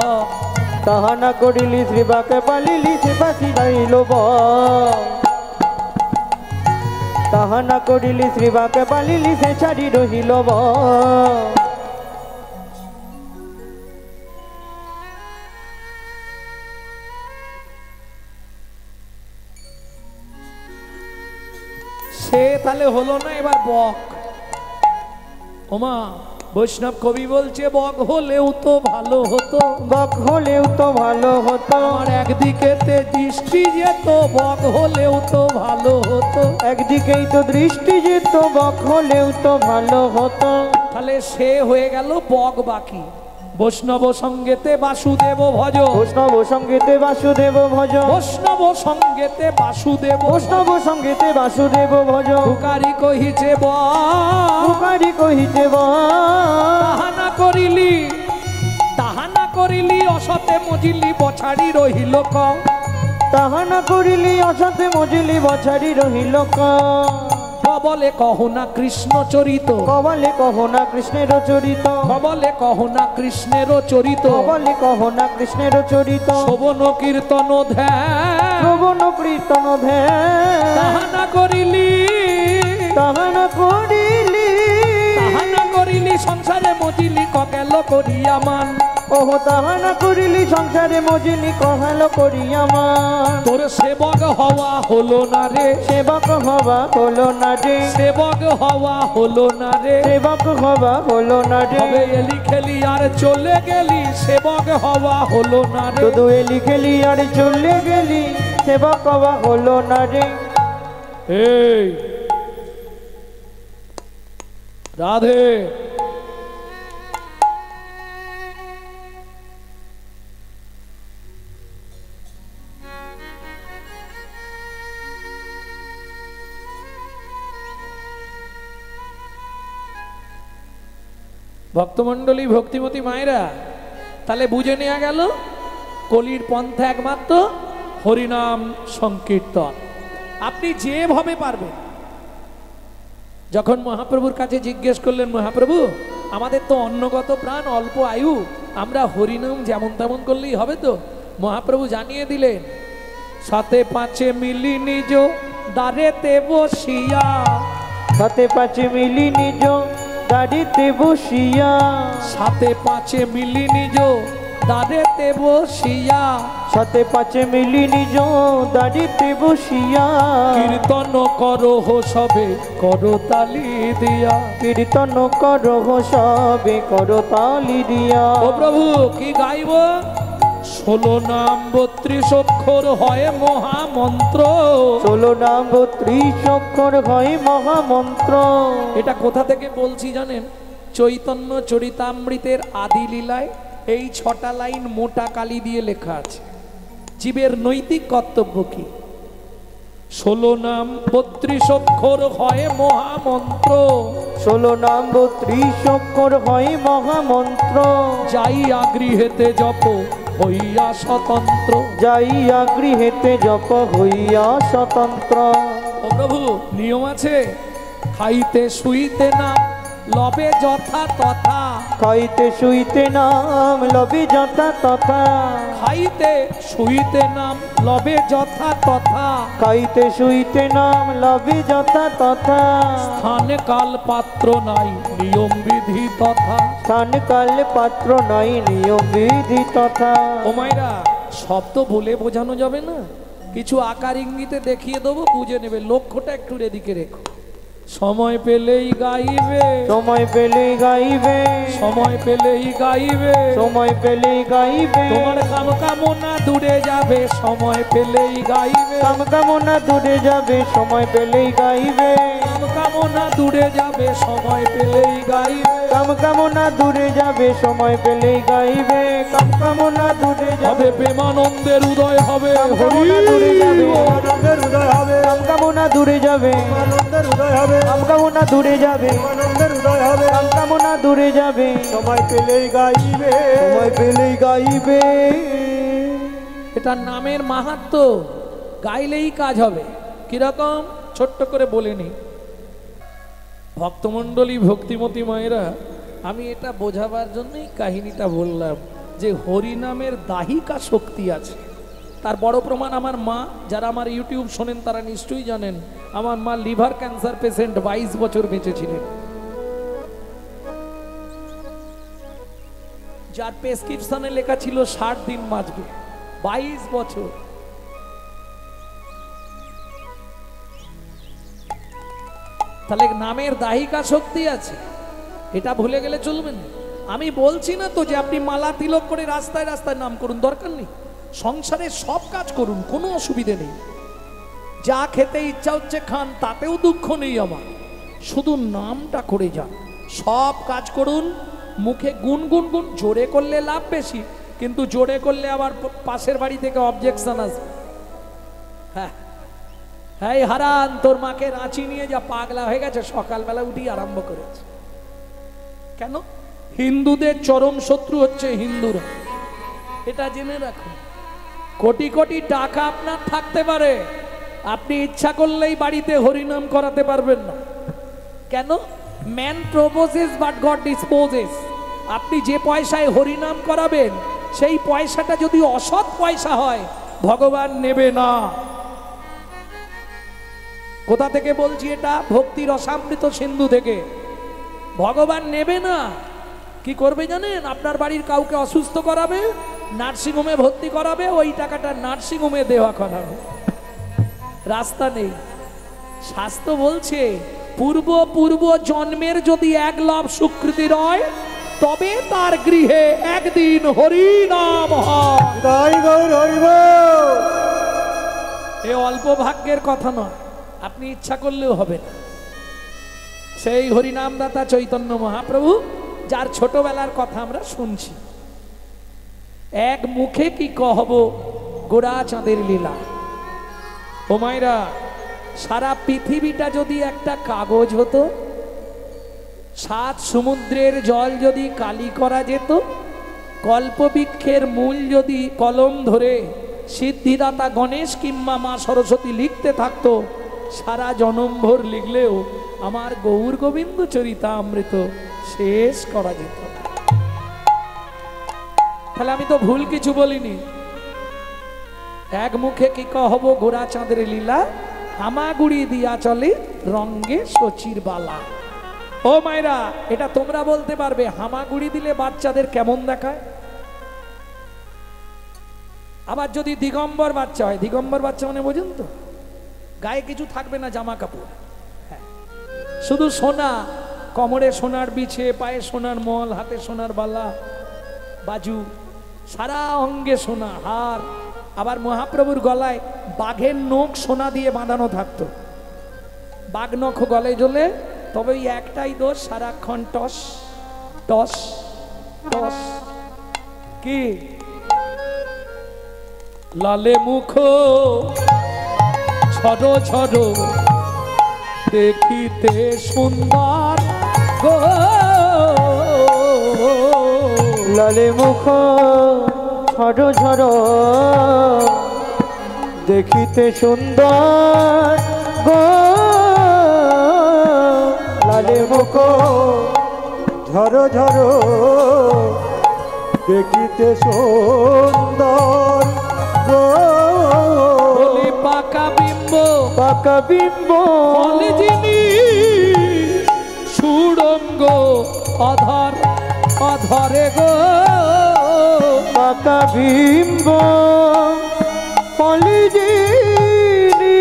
তাহা না করিলি শ্রীবাকে পালিলি সে বাঁচি রহিল বা, তাহা না করিলি শ্রীবাকে পালিলি সে ছাড়ি রহিল বা। সে তাহলে হলো না, এবার বক। ওমা, বৈষ্ণব কবি বলছে বক হলেও তো ভালো হতো, বক হলেও তো ভালো হতো, আমার একদিকেতে দৃষ্টি যেত, বক হলেও তো ভালো হতো। একদিকেই তো দৃষ্টি যেত, বক হলেও তো ভালো হতো। তাহলে সে হয়ে গেল বক বাকি। বৈষ্ণব সঙ্গেতে বাসুদেব ভজ, বৈষ্ণব সঙ্গীতে বাসুদেব ভজ, বৈষ্ণব সঙ্গেতে বাসুদেব, বৈষ্ণব সঙ্গীতে বাসুদেব ভজ, তুকারি কহিছে মুখারি কহিছে বা, তাহা না করিলি, তাহা না করিলি অসতে মজিলি বছাড়ি রহিল ক, তাহা না করিলি অসাথে মজিলি বছারি রহিল ক, কবলে কহ না কৃষ্ণ চরিত, কবলে কহ না কৃষ্ণের চরিত, কবলে কহ না কৃষ্ণের চরিত, কবলে কহ না কৃষ্ণের চরিত, শোভন কীর্তন ধ্যান, শ্রবণ কীর্তন ধ্যান, তাহা না করিলি, তাহা না করিলি, তাহা না করিলি সংসারে মজিলি ককেল করিয়া মান, ওহ তাহা না করিলি সংসারে মজিলি কহাল করিয়া মান। তোর সেবক হওয়া হলো না রে, সেবক হওয়া হলো না রে, সেবক হওয়া হলো না রে, সেবক হওয়া হলো না রে, তবে এলি খেলি আর চলে গেলি, সেবক হওয়া হলো না রে। শুধু এলি খেলি আর চলে গেলি, সেবক হওয়া হলো না রে। এই রাধে, ভক্তমণ্ডলী, ভক্তিমতী মায়েরা, তাহলে বুঝে নেওয়া গেল কলির পন্থা একমাত্র হরিনাম সংকীর্তন। আপনি যেভাবে পারবেন। যখন মহাপ্রভুর কাছে জিজ্ঞেস করলেন, মহাপ্রভু আমাদের তো অন্নগত প্রাণ, অল্প আয়ু, আমরা হরিনাম যেমন তেমন করলেই হবে তো? মহাপ্রভু জানিয়ে দিলেন, সাথে পাঁচে মিলি নিজ দ্বারেতে বসিয়া, সাথে পাঁচে মিলি নিজ দাড়িতে বসিয়া, সাথে পাঁচে মিলি নিজ দাঁড়েতে বসিয়া সাথে পাঁচে মিলি নিজ দাঁড়িতে বসিয়া কীর্তন করো সবে করো তালি দিয়া। কীর্তন করো সবে করো তালি দিয়া। ও প্রভু কি গাইব? 16 নাম 32 অক্ষর হয় মহামন্ত্র। 16 নাম 32 অক্ষর হয় মহামন্ত্র। এটা কোথা থেকে বলছি জানেন? চৈতন্য চরিতামৃতের আদি লীলায় এই 6টা লাইন মোটা কালি দিয়ে লেখা আছে। জীবের নৈতিক কর্তব্য কি? 16 নাম 32 অক্ষর হয় মহামন্ত্র। 16 নাম 32 অক্ষর হয় মহামন্ত্র। যাইয়া গৃহেতে জপ হইয়া স্বতন্ত্র। যাইয়া গৃহেতে জপ হইয়া স্বতন্ত্র। ও প্রভু নিয়ম আছে, খাইতে শুইতে না লবে যথা তথা। খাইতে শুইতে নাম লবে যথা তথা। খাইতে শুইতে নাম লবে যথা তথা। খাইতে শুইতে নাম লবে যথা তথা। স্থানে কাল পাত্র নাই নিয়ম বিধি তথা। স্থান কাল পাত্র নাই নিয়ম বিধি তথা। ও মাইরা সব তো বলে বোঝানো যাবে না, কিছু আকার ইঙ্গিতে দেখিয়ে দেবো, বুঝে নেবে। লক্ষ্যটা একটু এদিকে রেখো। সময় পেলেই গাইবে, সময় পেলেই গাইবে, সময় পেলেই গাইবে, সময় পেলেই গাইবে। তোমার কাম কামনা দূরে যাবে সময় পেলেই গাইবে। কাম কামনা দূরে যাবে সময় পেলেই গাইবে। কাম কামনা দূরে যাবে সময় পেলেই গাইবে। কাম কামনা দূরে যাবে সময় পেলেই গাইবে। কাম কামনা দূরে যাবে হবে প্রেমানন্দের উদয় হবে। কামনা দূরে যাবে আনন্দের উদয় হবে, কাম কামনা দূরে যাবে আনন্দের উদয় হবে, কাম কামনা দূরে যাবে আনন্দের উদয় হবে। কাম কামনা দূরে যাবে সময় পেলেই গাইবে, সময় পেলেই গাইবে। এটা নামের মাহাত্ম্য, গাইলেই কাজ হবে। কিরকম ছোট্ট করে বলে নি ভক্তমণ্ডলী ভক্তিমতী মায়েরা, আমি এটা বোঝাবার জন্যই কাহিনীটা বললাম যে হরিনামের দাহিকা শক্তি আছে। তার বড় প্রমাণ আমার মা। যারা আমার ইউটিউব শোনেন তারা নিশ্চয়ই জানেন আমার মা লিভার ক্যান্সার পেশেন্ট, 22 বছর বেঁচেছিলেন। যার প্রেসক্রিপশনে লেখা ছিল 60 দিন বাঁচবে, 22 বছর। তাহলে নামের দাহিকা শক্তি আছে, এটা ভুলে গেলে চলবে না। আমি বলছি না তো যে আপনি মালা তিলক করে রাস্তায় রাস্তায় নাম করুন, দরকার নেই। সংসারে সব কাজ করুন, কোনো অসুবিধে নেই। যা খেতে ইচ্ছা হচ্ছে খান, তাতেও দুঃখ নেই আমার। শুধু নামটা করে যান, সব কাজ করুন। মুখে গুন গুন গুন, জোরে করলে লাভ বেশি, কিন্তু জোরে করলে আবার পাশের বাড়ি থেকে অবজেকশন আসবে। হ্যাঁ হ্যাঁ, হারান তোর মাকে রাঁচি নিয়ে যা, পাগলা হয়ে গেছে, সকালবেলা উঠি আরম্ভ করেছে। কেন? হিন্দুদের চরম শত্রু হচ্ছে হিন্দুরা, এটা জেনে রাখুন। কোটি কোটি টাকা আপনার থাকতে পারে, আপনি ইচ্ছা করলেই বাড়িতে হরিনাম করাতে পারবেন না। কেন? Man proposes but god disposes. আপনি যে পয়সায় হরিনাম করাবেন সেই পয়সাটা যদি অসৎ পয়সা হয় ভগবান নেবে না। কোথা থেকে বলছি এটা? ভক্তির রসামৃত সিন্ধু থেকে। ভগবান নেবে না। কি করবে জানেন? আপনার বাড়ির কাউকে অসুস্থ করাবে, নার্সিংহোমে ভর্তি করাবে, ওই টাকাটা নার্সিংহোমে দেওয়া করাবে। রাস্তা নেই। শাস্ত্র বলছে পূর্ব পূর্ব জন্মের যদি 1 লব স্বীকৃতি রয় তবে তার গৃহে একদিন হরি নাম হয়। তাই গৌর হরিব। এ অল্প ভাগ্যের কথা নয়, আপনি ইচ্ছা করলেও হবে না। সেই হরিনামদাতা চৈতন্য মহাপ্রভু, যার ছোটবেলার কথা আমরা শুনছি। এক মুখে কি কহব গোড়া চাঁদের লীলা। ও মায়েরা, সারা পৃথিবীটা যদি একটা কাগজ হতো, 7 সমুদ্রের জল যদি কালি করা যেত, কল্পবৃক্ষের মূল যদি কলম ধরে সিদ্ধিদাতা গণেশ কিংবা মা সরস্বতী লিখতে থাকতো, সারা জনমভর লিখলেও আমার গৌর গোবিন্দ চরিতামৃত শেষ করা যেত। তাহলে আমি তো ভুল কিছু বলিনি। এক মুখে কি কহব গোড়া চাঁদের লীলা, হামাগুড়ি দিয়া চলে রঙ্গে শচীর বালা। ও মায়েরা, এটা তোমরা বলতে পারবে হামাগুড়ি দিলে বাচ্চাদের কেমন দেখায়? আবার যদি দিগম্বর বাচ্চা হয়, দিগম্বর বাচ্চা মানে বোঝেন তো, গায়ে কিছু থাকবে না, জামা কাপড়, হ্যাঁ, শুধু সোনা, কোমরে সোনার বিছে, পায়ে সোনার মল, হাতে সোনার বালা বাজু, সারা অঙ্গে সোনা হার। আবার মহাপ্রভুর গলায় বাঘের নখ সোনা দিয়ে বাঁধানো থাকতো, বাঘ নখ গলায় জ্বলে। তবে ওই একটাই দোষ, সারাক্ষণ টস টস টস। কি লালে মুখ ছড়ো ছড়ো দেখিতে সুন্দর গো, লালে মুখ ঝড় ঝড় দেখিতে সুন্দর গো, লালে মুখ ঝড় ঝড় দেখিতে সুন্দর গো, বলি পাকা বিম্ব পাকা বিম্ব বলে যিনি সুড়ঙ্গ অধর অধরে গো, পাকা বিম্ব কলিজিনি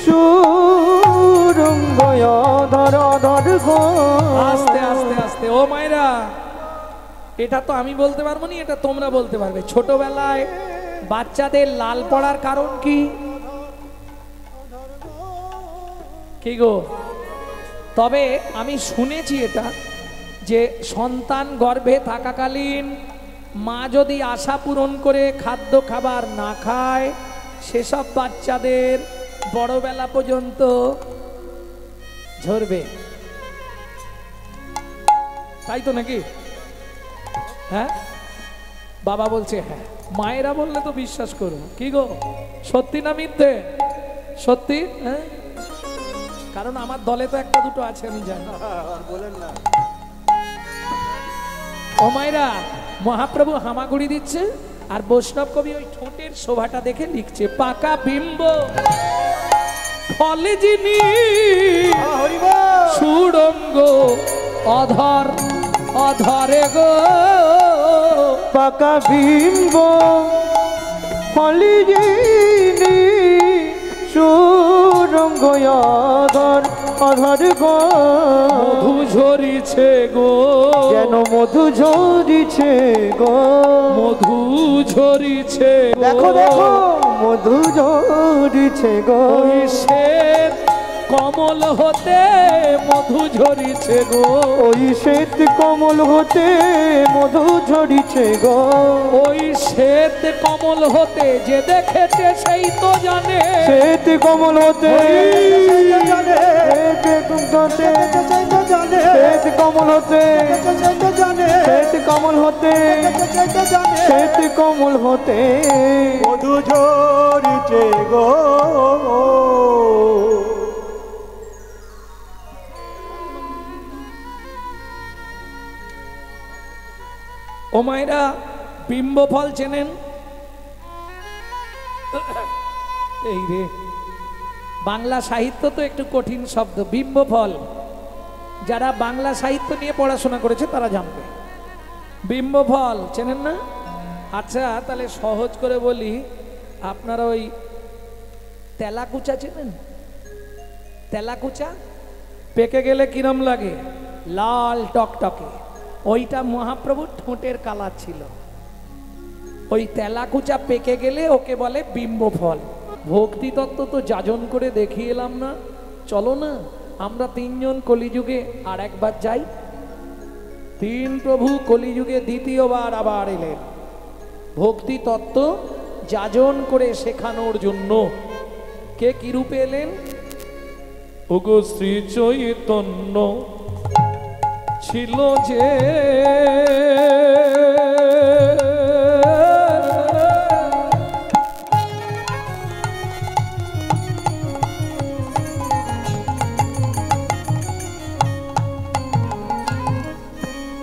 সুরঙ্গ ধর ধর গো। আস্তে আস্তে আস্তে ও মায়েরা, এটা তো আমি বলতে পারবো না, এটা তোমরা বলতে পারবে। ছোটবেলায় বাচ্চাদের লাল পড়ার কারণ কি? কি গো? তবে আমি শুনেছি এটা, যে সন্তান গর্ভে থাকাকালীন মা যদি আশা পূরণ করে খাদ্য খাবার না খায়, সেসব বাচ্চাদের বড়বেলা পর্যন্ত ঝরবে, তাই তো নাকি? হ্যাঁ, বাবা বলছে হ্যাঁ, মায়েরা বললে তো বিশ্বাস করো। কি গো, সত্যি না মিথ্যে? সত্যি। হ্যাঁ, কারণ আমার দলে তো একটা দুটো আছে, আমি জানি। বলেন না। ও মায়েরা, মহাপ্রভু হামাগুড়ি দিচ্ছে, আর বৈষ্ণব কবি ওই ঠোঁটের শোভাটা দেখে লিখছে, পাকা বিম্ব ফলে যিনি সুড়ঙ্গ অধর অধরে গো, পাকা বিম্ব কলিজিনি সুরঙ্গ অধর অধর গো, মধু ঝরিছে গো, যেন মধু ঝরিছে গো, মধু ঝরিছে গো। দেখো দেখো মধু ঝরিছে গো, ওই শ্বেত কমল হতে মধু ঝরিছে গো, ওই শ্বেত কমল হতে মধু ঝরিছে গো, ওই শ্বেত কমল হতে যে দেখেছে সেই তো জানে, শ্বেত কমল হতে শ্বেত কমল হতে শ্বেত কমল হতে শ্বেত কমল হতে মধু ঝরিছে গো। ও মায়েরা, বিম্ব ফল চেনেন? এই রে, বাংলা সাহিত্য তো একটু কঠিন শব্দ, বিম্ব ফল। যারা বাংলা সাহিত্য নিয়ে পড়াশোনা করেছে তারা জানবে। বিম্ব ফল চেনেন না? আচ্ছা, তাহলে সহজ করে বলি, আপনারা ওই তেলাকুচা চেনেন? তেলাকুচা পেকে গেলে কিরম লাগে? লাল টকটকে। ওইটা মহাপ্রভুর ঠোঁটের কালার ছিল। ওই তেলাকুচা পেকে গেলে ওকে বলে বিম্ব ফল। ভক্তি তত্ত্ব তো যাজন করে দেখিয়ে এলাম না, চলো না আমরা তিনজন কলিযুগে আর একবার যাই। তিন প্রভু কলিযুগে দ্বিতীয়বার আবার এলেন ভক্তি তত্ত্ব যাজন করে শেখানোর জন্য। কে কি রূপে এলেন? ওগো শ্রী চৈতন্য ছিল যে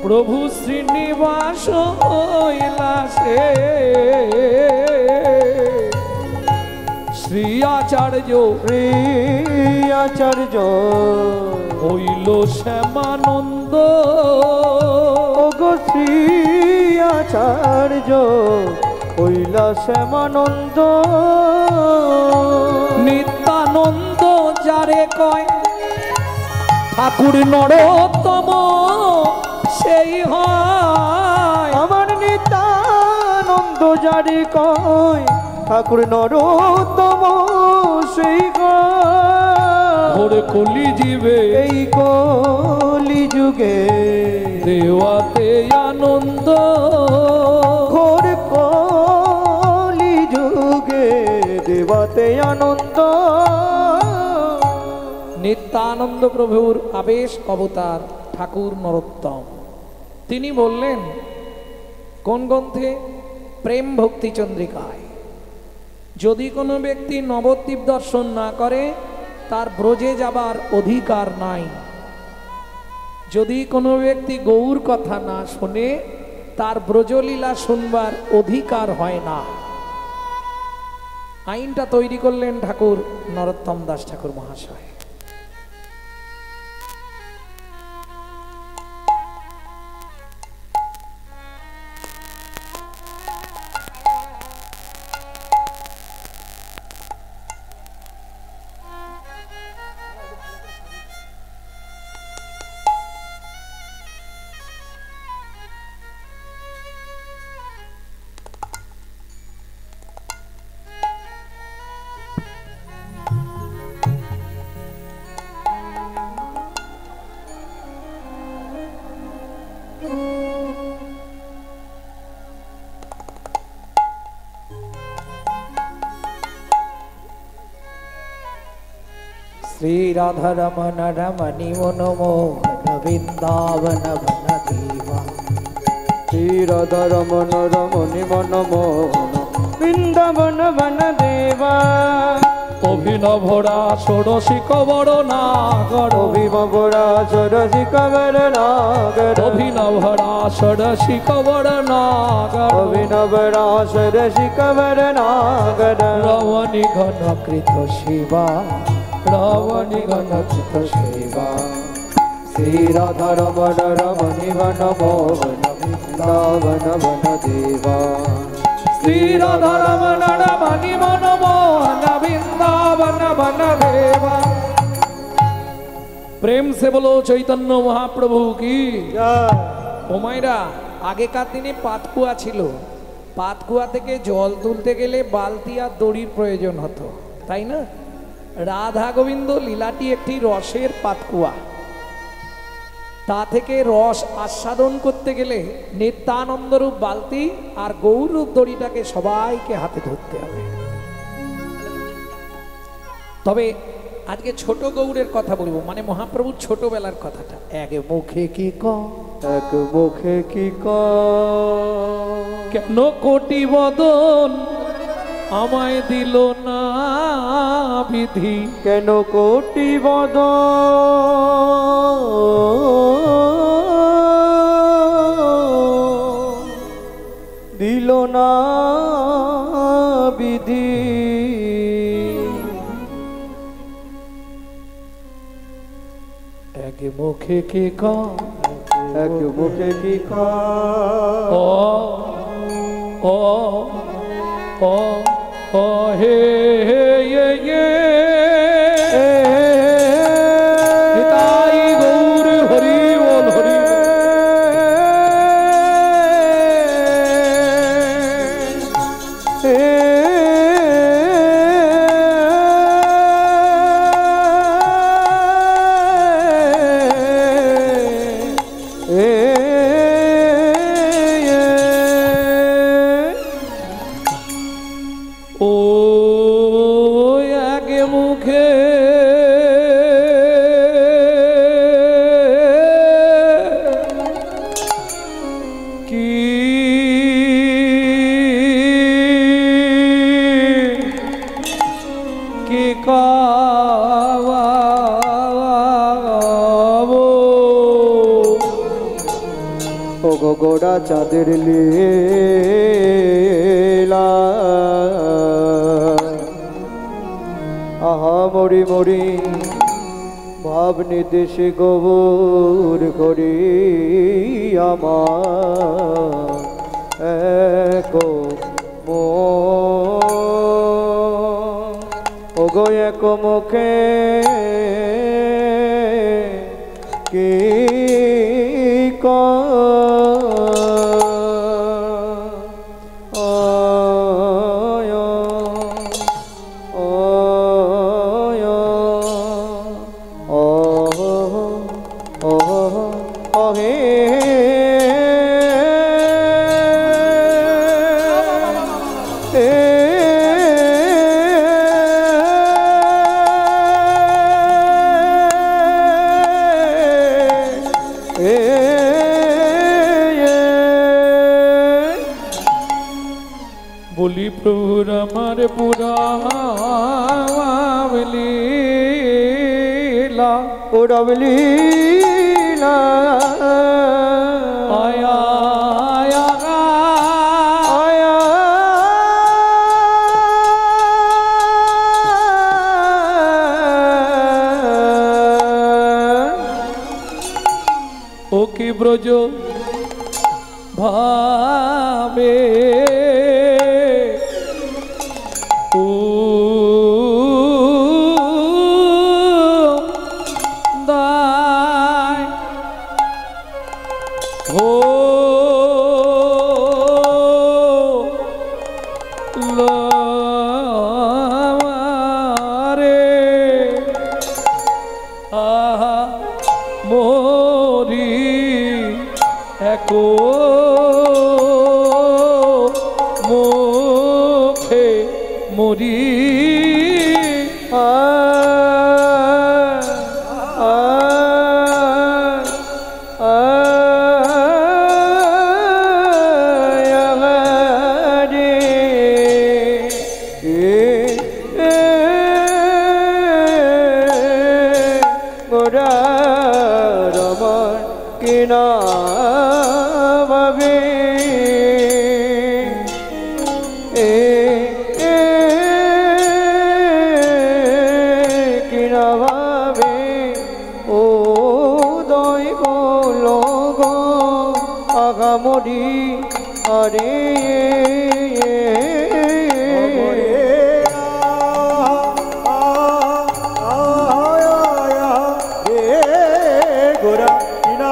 প্রভু শ্রীনিবাস হইলা সে শ্রী আচার্য আচার্য হইল শ্যামানন্দ। ওগো শ্রী আচার্য হইলা শ্যামানন্দ। নিত্যানন্দ যারে কয় ঠাকুর নরোত্তম সেই হয়। আমার নিত্যানন্দ যারে কয় ঠাকুর নরোত্তম সেই ঘোর কলি জীবে এই কলি যুগে দেওয়াতে আনন্দ। ঘোর কলি যুগে দেওয়াতে আনন্দ। নিত্যানন্দ প্রভুর আবেশ অবতার ঠাকুর নরোত্তম। তিনি বললেন কোন গ্রন্থে? প্রেম ভক্তি চন্দ্রিকায়, যদি কোনো ব্যক্তি নবদ্বীপ দর্শন না করে তার ব্রজে যাবার অধিকার নাই। যদি কোনো ব্যক্তি গৌর কথা না শোনে তার ব্রজলীলা শুনবার অধিকার হয় না। আইনটা তৈরি করলেন ঠাকুর নরোত্তম দাস ঠাকুর মহাশয়। श्री राधा रमन रमणि मनमोहन वृंदावन वन देवा। श्री राधा रमन रमणि मनमोहन বৃন্দাবন বন দেবা। অভিনভরা ষোড়শী কবর নাগর। অভিনভরা ষোড়শী কবর নাগর। অভিনভরা ষোড়শী কবর নাগর। অভিনভরা ষোড়শী কবর নাগর। রমণী ঘন কৃত শিবা। রমণী ঘন কৃত শিবা। শ্রী রাধা রমণ রমণি বন মোহন বৃন্দাবন বন দেবা। श्री राधा रमन रमणि मनमोहन वृंदावन वन देवा। प्रेम से बोलो चैतन्य महाप्रभु की। ও মায়েরা, আগেকার দিনে পাতকুয়া ছিল। পাতকুয়া থেকে জল তুলতে গেলে বালতি আর দড়ির প্রয়োজন হতো, তাই না? রাধা গোবিন্দ লীলাটি একটি রসের পাতকুয়া। তা থেকে রস আস্বাদন করতে গেলে নিত্যানন্দরূপ বালতি আর গৌরূপ দড়িটাকে সবাইকে হাতে ধরতে হবে। তবে আজকে ছোট গৌরের কথা বলবো, মানে মহাপ্রভুর ছোটবেলার কথাটা। এক মুখে কি এক মুখে কি কেন কোটি বদন আমায় দিল না বিধি। কেন কোটি বদন দিল না বিধি। এক মুখে কি এক মুখে কি ও ও ও ও হে হে য়ে য়ে হিতাই গৌর হরি বল হরি গোড়া চাঁদের লীলা। আহা মরি মরি ভাব নির্দেশে গৌর করি আমার। एको ওগো এক মুখে কি बोली प्रभु रमर पुरावलीला पुरवलीला आया आया आया ओ की ब्रजो भावे মুখে মরি মরি আরে গোরা কিনা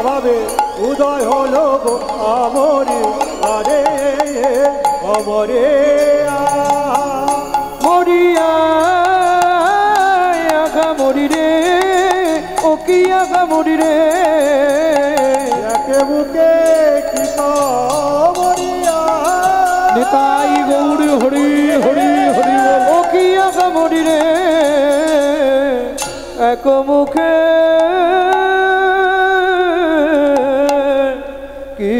ভাবে উদয় হলো গো আমরে আরে অমরে মরিয়া আগা মরি রে ও কি আগা মরি রে বুকে কি মরিয়া নিতাই গৌর হরি হরি হরি ও কি আগা মরি রে এক মুখে কি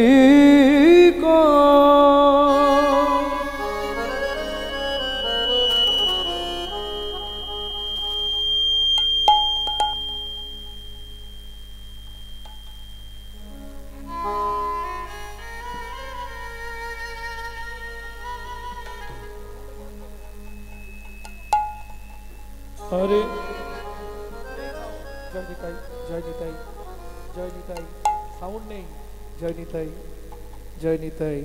अरे जय निताई जय निताई जय निताई साउंड नहीं जय निताई जय निताई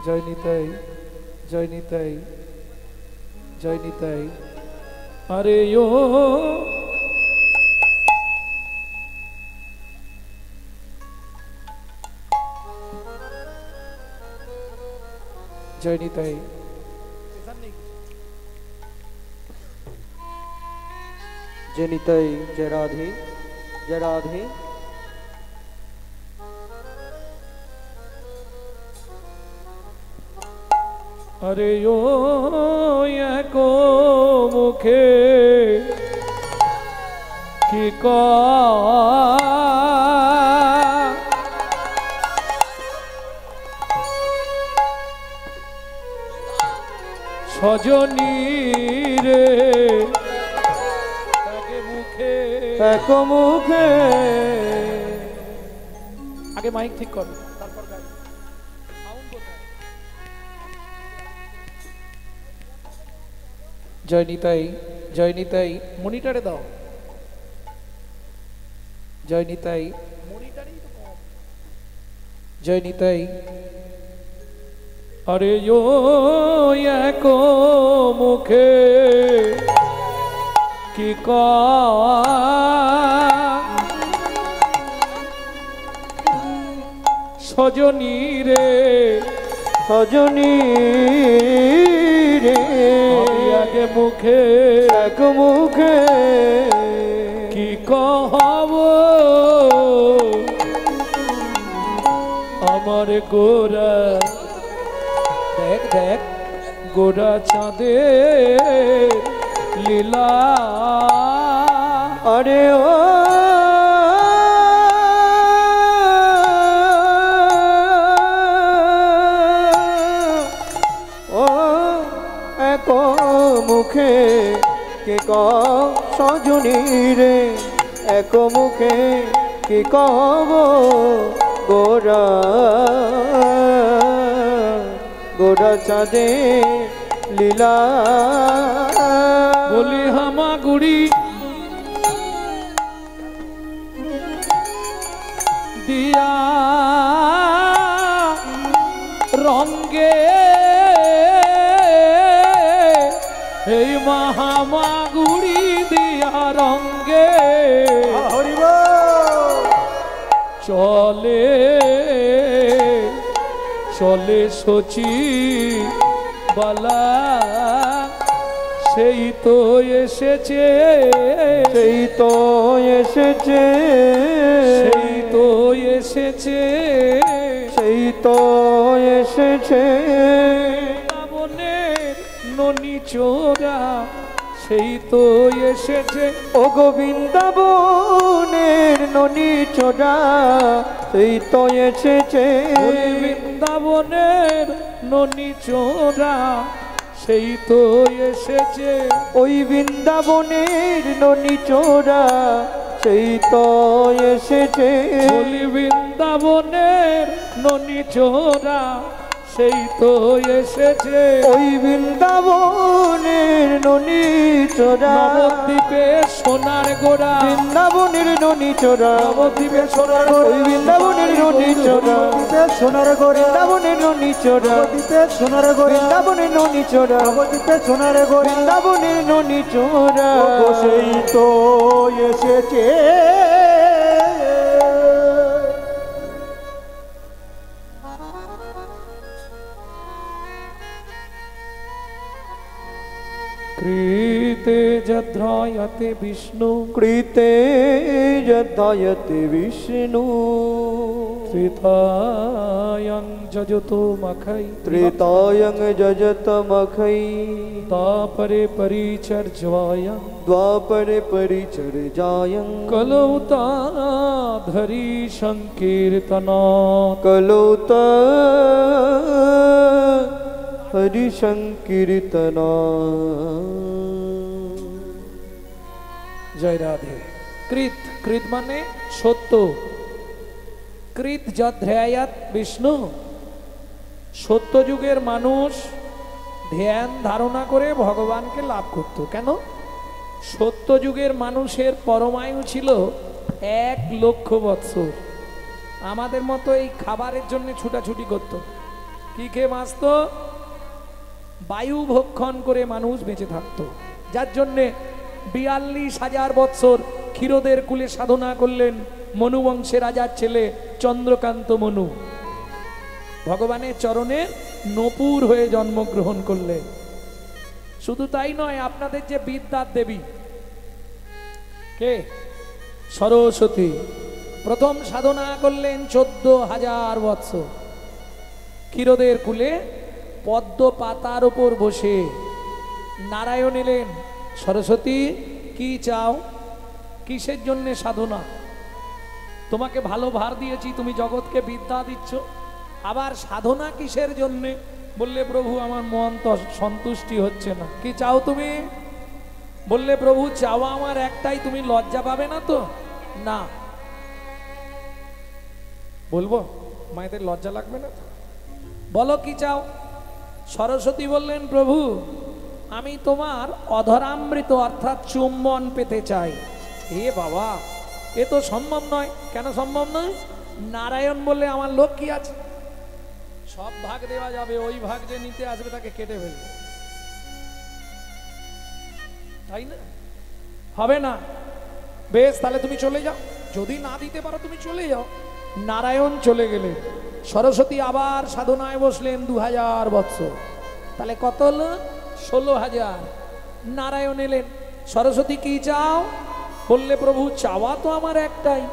जय निताई जय निताई जय निताई अरे यो जय निताई जय निताई जय राधे जय राधे अरे यो को मुखे की का সজনী রে এক মুখে আগে মাইক ঠিক কর জয় নিতাই মনিটরে দাও জয় নিতাই মনিটরেই তো কম জয় নিতাই। আরে ও এক মুখে কি সজনী রে, সজনী রে, আগে মুখে এক মুখে কি কহব আমার গোরা, দেখ দেখ গোরা চাঁদের লীলা। আরে ও এক মুখে কে সজনী রে, এক মুখে কি কহব গোরা, গোরা চাঁদে লীলা। বলি হামাগুড়ি দিয়া রঙ্গে, এই মাহামাগুড়ি দিয়া রঙ্গে চলে চলে সচি বালা, সেই তো এসেছে, সেই তো এসেছে, সেই তো এসেছে, সেই তো এসেছে। বৃন্দাবনের ননি চোরা, সেই তো এসেছে। ও গোবিন্দাবনের ননি চোরা, সেই তো এসেছে। বৃন্দাবনের ননি চোরা, সেই তো এসেছে। ওই বৃন্দাবনের ননি চোরা, সেই তো এসেছে। বলি বৃন্দাবনের ননি চোরা, সেই তো এসেছে। ওই বৃন্দাবনের ননি চোরা, নবদ্বীপে সোনার গোড়া, বৃন্দাবনের ননি চোরা, নবদ্বীপে সোনার গোড়া, ওই বৃন্দাবনের ননি চোরা, সোনার গোড়া, বৃন্দাবনের ননি চোরা, দ্বীপে সোনার গোড়া, বৃন্দাবনের ননি চোরা, দ্বীপে সোনার গোড়া, বৃন্দাবনের ননি চোরা, সেই তো এসেছে। কৃতে যদ্রায়তে বিষ্ণু, কৃতে যদায়তে বিষ্ণু, ত্রেতায়ং যজতো মখৈ, ত্রেতায়ং যজতমখৈ, তাপরে পরিচর্যায়ং, দ্বাপরে পরিচর্যায়ং, কলৌ তাধরি সংকীর্তনাৎ। কলৌত হরি সংকীর্তনা। জয় রাধে। কৃত, কৃত মানে সত্য। কৃত যদ্ধ্যায়াত বিষ্ণু, সত্য যুগের মানুষ ধ্যান ধারণা করে ভগবানকে লাভ করত। কেন? সত্য যুগের মানুষের পরমায়ু ছিল 1,00,000 বৎসর। আমাদের মতো এই খাবারের জন্য ছুটাছুটি করত। কি খেয়ে বাঁচত? বায়ু ভক্ষণ করে মানুষ বেঁচে থাকত। যার জন্যে 42,000 বৎসর ক্ষীরোদের কুলে সাধনা করলেন মনুবংশে রাজার ছেলে চন্দ্রকান্ত মনু। ভগবানের চরণে নপুর হয়ে জন্মগ্রহণ করলেন। শুধু তাই নয়, আপনাদের যে বিদ্যার দেবী কে, সরস্বতী, প্রথম সাধনা করলেন 14,000 বৎসর ক্ষীরোদের কুলে পদ্ম পাতার উপর বসে। নারায়ণ এলেন, সরস্বতী কি চাও, কিসের জন্যে সাধনা? তোমাকে ভালো ভার দিয়েছি, তুমি জগৎকে বিদ্যা দিচ্ছ, আবার সাধনা কিসের জন্যে? বললে প্রভু আমার মন তো সন্তুষ্টি হচ্ছে না। কি চাও তুমি? বললে প্রভু চাওয়া আমার একটাই, তুমি লজ্জা পাবে না তো? না। বলবো মায়েদের লজ্জা লাগবে না তো? বলো কি চাও? সরস্বতী বললেন প্রভু আমি তোমার অধরামৃত অর্থাৎ চুম্বন পেতে চাই। এ বাবা, এ তো সম্ভব নয়। কেন সম্ভব নয়? নারায়ণ বললে আমার লোক কি আছে, সব ভাগ দেওয়া যাবে, ওই ভাগ যে নিতে আসবে তাকে কেটে ফেলবে, তাই না? হবে না। বেশ, তাহলে তুমি চলে যাও, যদি না দিতে পারো তুমি চলে যাও। নারায়ণ চলে গেলে সরস্বতী আবার সাধনায় বসলেন 2000 বৎসর। তাহলে কত হলো? 16,000। নারায়ণ এলেন, সরস্বতী কি চাও? বললে প্রভু চাওয়া তো আমার একটাই,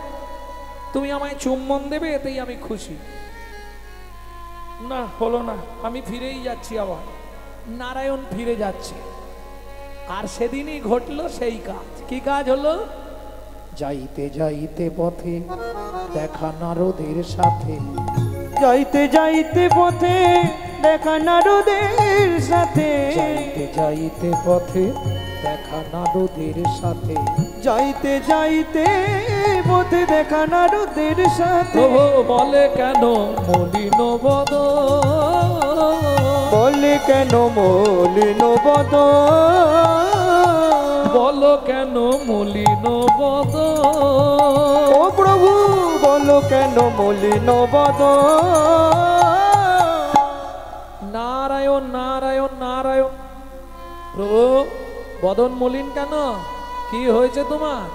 তুমি আমায় চুম্বন দেবে, এতেই আমি খুশি। না, হলো না, আমি ফিরেই যাচ্ছি। আবার নারায়ণ ফিরে যাচ্ছে, আর সেদিনই ঘটলো সেই কাজ। কি কাজ হলো? যাইতে যাইতে পথে দেখা নারদের সাথে, যাইতে যাইতে পথে দেখা নারদের সাথে, যাইতে যাইতে পথে দেখা নারদের সাথে, যাইতে যাইতে পথে দেখা নারদের সাথে। প্রভু বলে কেন মলিন বদন, বলে কেন মলিন বদন, বলো কেন মলিন বদন, ও প্রভু বলো কেন মলিন বদন। নারায়ণ নারায়ণ নারায়ণ। প্রভু বদন মলিন কেন? কি হয়েছে তোমার?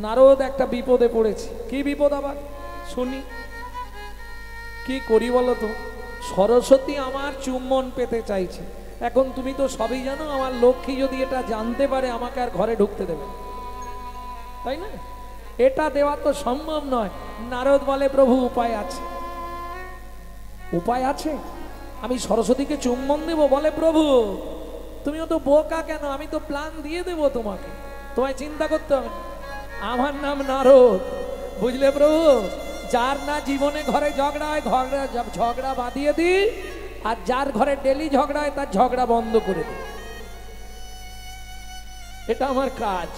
নারদ একটা বিপদে পড়েছে। কি বিপদ আবার শুনি? কি করি বলো তো? সরস্বতী আমার চুম্বন পেতে চাইছে। এখন তুমি তো সবই জানো, আমার লক্ষ্মী যদি এটা জানতে পারে আমাকে আর ঘরে ঢুকতে দেবে না, তাই না? এটা দেওয়া তো সম্ভব নয়। নারদ বলে প্রভু উপায় আছে। উপায় আছে? আমি সরস্বতীকে চুম্বন দেব? বলে প্রভু তুমিও তো বোকা কেন, আমি তো প্ল্যান দিয়ে দেব তোমাকে, তোমায় চিন্তা করতে হবে না। আমার নাম নারদ, বুঝলে প্রভু? যার না জীবনে ঘরে ঝগড়া হয়, ঝগড়া বাঁধিয়ে দিই, আর যার ঘরে ডেলি ঝগড়া হয় তার ঝগড়া বন্ধ করে দিই। এটা আমার কাজ,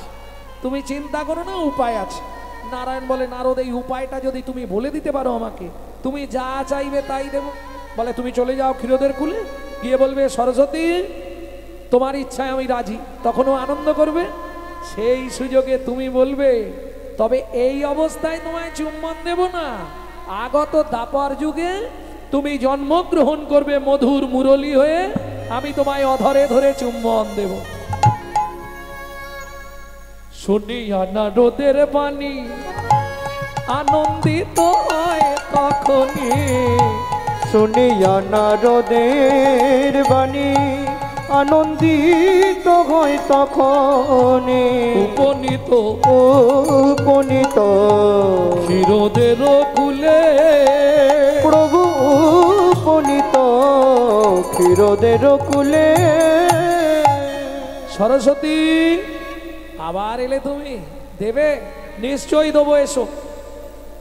তুমি চিন্তা করো না, উপায় আছে। নারায়ণ বলে নারদ এই উপায়টা যদি তুমি বলে দিতে পারো আমাকে, তুমি যা চাইবে তাই দেব। বলে তুমি চলে যাও ক্ষীরোদের কুলে, গিয়ে বলবে সরস্বতী তোমার ইচ্ছায় আমি রাজি, তখনও আনন্দ করবে। সেই সুযোগে তুমি বলবে তবে এই অবস্থায় তোমায় চুম্বন দেব না, আগত দাপর যুগে তুমি জন্মগ্রহণ করবে মধুর মুরলী হয়ে, আমি তোমায় অধরে ধরে চুম্বন দেব। শুনিয়া নারদের বাণী আনন্দিত হয় তখনই, শুনিয়া নারদের বাণী আনন্দিত হয় তখনই, উপনীত উপনীত ক্ষীরোদের কুলে, প্রভু উপনীত ক্ষীরোদের কুলে। সরস্বতী আবার এলে, তুমি দেবে? নিশ্চয়ই দেবো, এসো।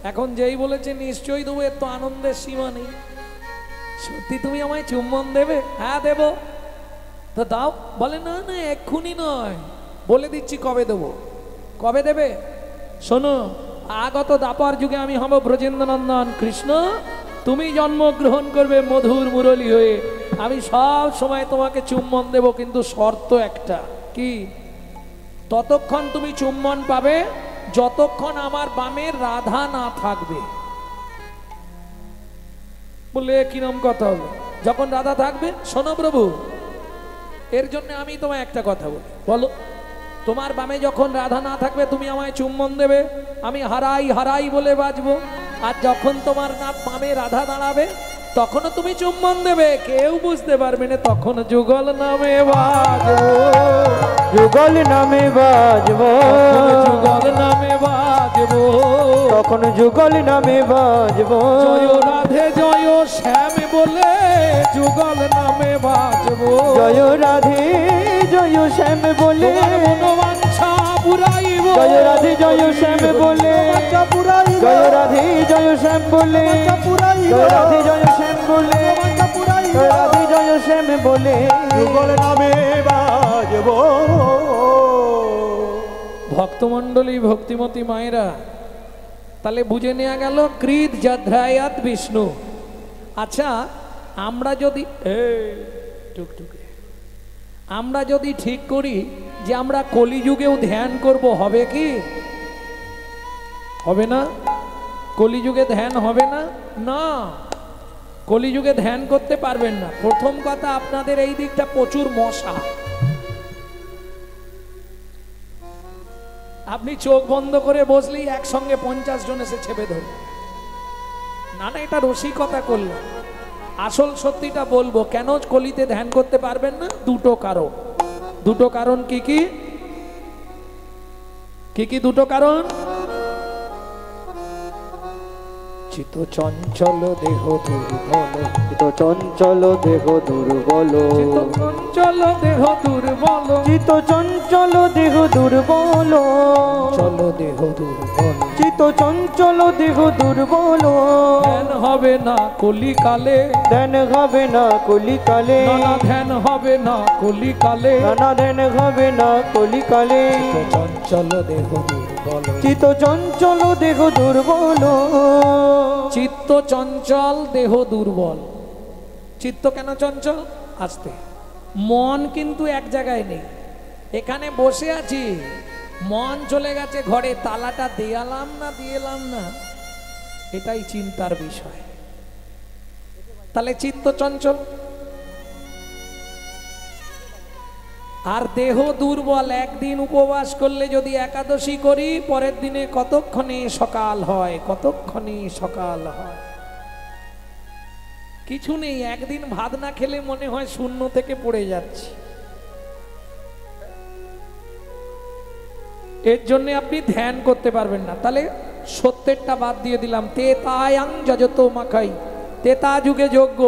এখন যেই বলেছে নিশ্চয়ই দেবো, এর তো আনন্দের সীমা নেই। সত্যি তুমি আমায় চুম্বন দেবে? হ্যাঁ দেব। তো দাও। বলে না না এক্ষুনি নয়, বলে দিচ্ছি কবে দেবো। কবে দেবে? শোনো, আগত দাপর যুগে আমি হব ব্রজেন্দ্রনন্দন কৃষ্ণ, তুমি জন্মগ্রহণ করবে মধুর মুরলী হয়ে, আমি সব সময় তোমাকে চুম্বন দেব, কিন্তু শর্ত একটা। কি? ততক্ষণ তুমি চুম্বন পাবে যতক্ষণ আমার বামের রাধা না থাকবে। বললে কিরম কথা হলো? যখন রাধা থাকবে। শোনো প্রভু, এর জন্য আমি তোমায় একটা কথা বলি। বলো, তোমার বামে যখন রাধা না থাকবে তুমি আমায় চুম্বন দেবে, আমি হারাই হারাই বলে বাজবো, আর যখন তোমার না বামে রাধা দাঁড়াবে তখনও তুমি চুম্বন দেবে, কেউ বুঝতে পারবে না, তখন যুগল নামে বাজবো, যুগল নামে বাজবো, যুগল নামে বাজবো, তখন যুগল নামে বাজবো। জয় রাধে জয় শ্যাম বলে যুগল নামে বাজবো, জয় রাধে জয় শ্যাম বলে, মনোবাঞ্ছা পুরাইব, জয় রাধে জয় শ্যাম বলে, জয় রাধে জয় শ্যাম বলে, জয় রাধে জয় শ্যাম বলে, জয় রাধে জয় শ্যাম বলে, যুগল নামে বাজবো। ভক্তমণ্ডলী ভক্তিমতী মায়েরা, তাহলে বুঝে নেওয়া গেল কৃত যধ্রায়াত বিষ্ণু। আচ্ছা, আমরা যদি টুকটুকে আমরা যদি ঠিক করি যে আমরা কলিযুগেও ধ্যান করব, হবে কি? হবে না? কলিযুগে ধ্যান হবে না? না, কলিযুগে ধ্যান করতে পারবেন না। প্রথম কথা, আপনাদের এই দিকটা প্রচুর মশা। আপনি চোখ বন্ধ করে বসলেই একসঙ্গে 50 জন এসে চেপে ধরবে। না না, এটা রসিকতা করলাম, আসল সত্যিটা বলবো। কেন কলিতে ধ্যান করতে পারবেন না? দুটো কারণ। দুটো কারণ কি কি? কি কি দুটো কারণ? চিত চঞ্চল দেহ দুর্বল, চিত চঞ্চল দেহ দুর্বল, চিত চঞ্চল দেহ দুর্বল, চিত চঞ্চল দেহ দুর্বল, চল দেহ দুর্বল, চিত চঞ্চল দেহ দুর্বল। ধ্যান হবে না কলিকালে, ধ্যান হবে না কলিকালে, নানা ধ্যান হবে না কলিকালে, নানা ধ্যান হবে না কলিকালে। চিত চঞ্চল দেহ দুর্বল, চিত চঞ্চল দেহ দুর্বল, চিত্ত চঞ্চল দেহ দুর্বল। চিত্ত কেন চঞ্চল? আসতে, মন কিন্তু এক জায়গায় নেই। এখানে বসে আছি, মন চলে গেছে ঘরে, তালাটা দেয়ালাম না দিয়েলাম না, এটাই চিন্তার বিষয়। তাহলে চিত্ত চঞ্চল। আর দেহ দুর্বল, একদিন উপবাস করলে যদি একাদশী করি, পরের দিনে কতক্ষণে সকাল হয়, কতক্ষণে সকাল হয়, কিছু নেই। একদিন ভাত না খেলে মনে হয় শূন্য থেকে পড়ে যাচ্ছি। এর জন্য আপনি ধ্যান করতে পারবেন না। তাহলে সত্যেরটা বাদ দিয়ে দিলাম। তেতায়াং যজতো মাখাই, তেতা যুগে যজ্ঞ,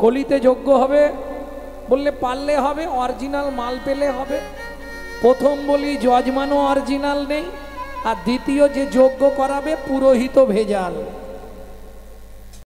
কলিতে যজ্ঞ হবে বললে পারলে হবে, অরিজিনাল মাল পেলে হবে। প্রথম বলি যজমানও অরিজিনাল নেই, আর দ্বিতীয় যে যজ্ঞ করাবে পুরোহিত ভেজাল।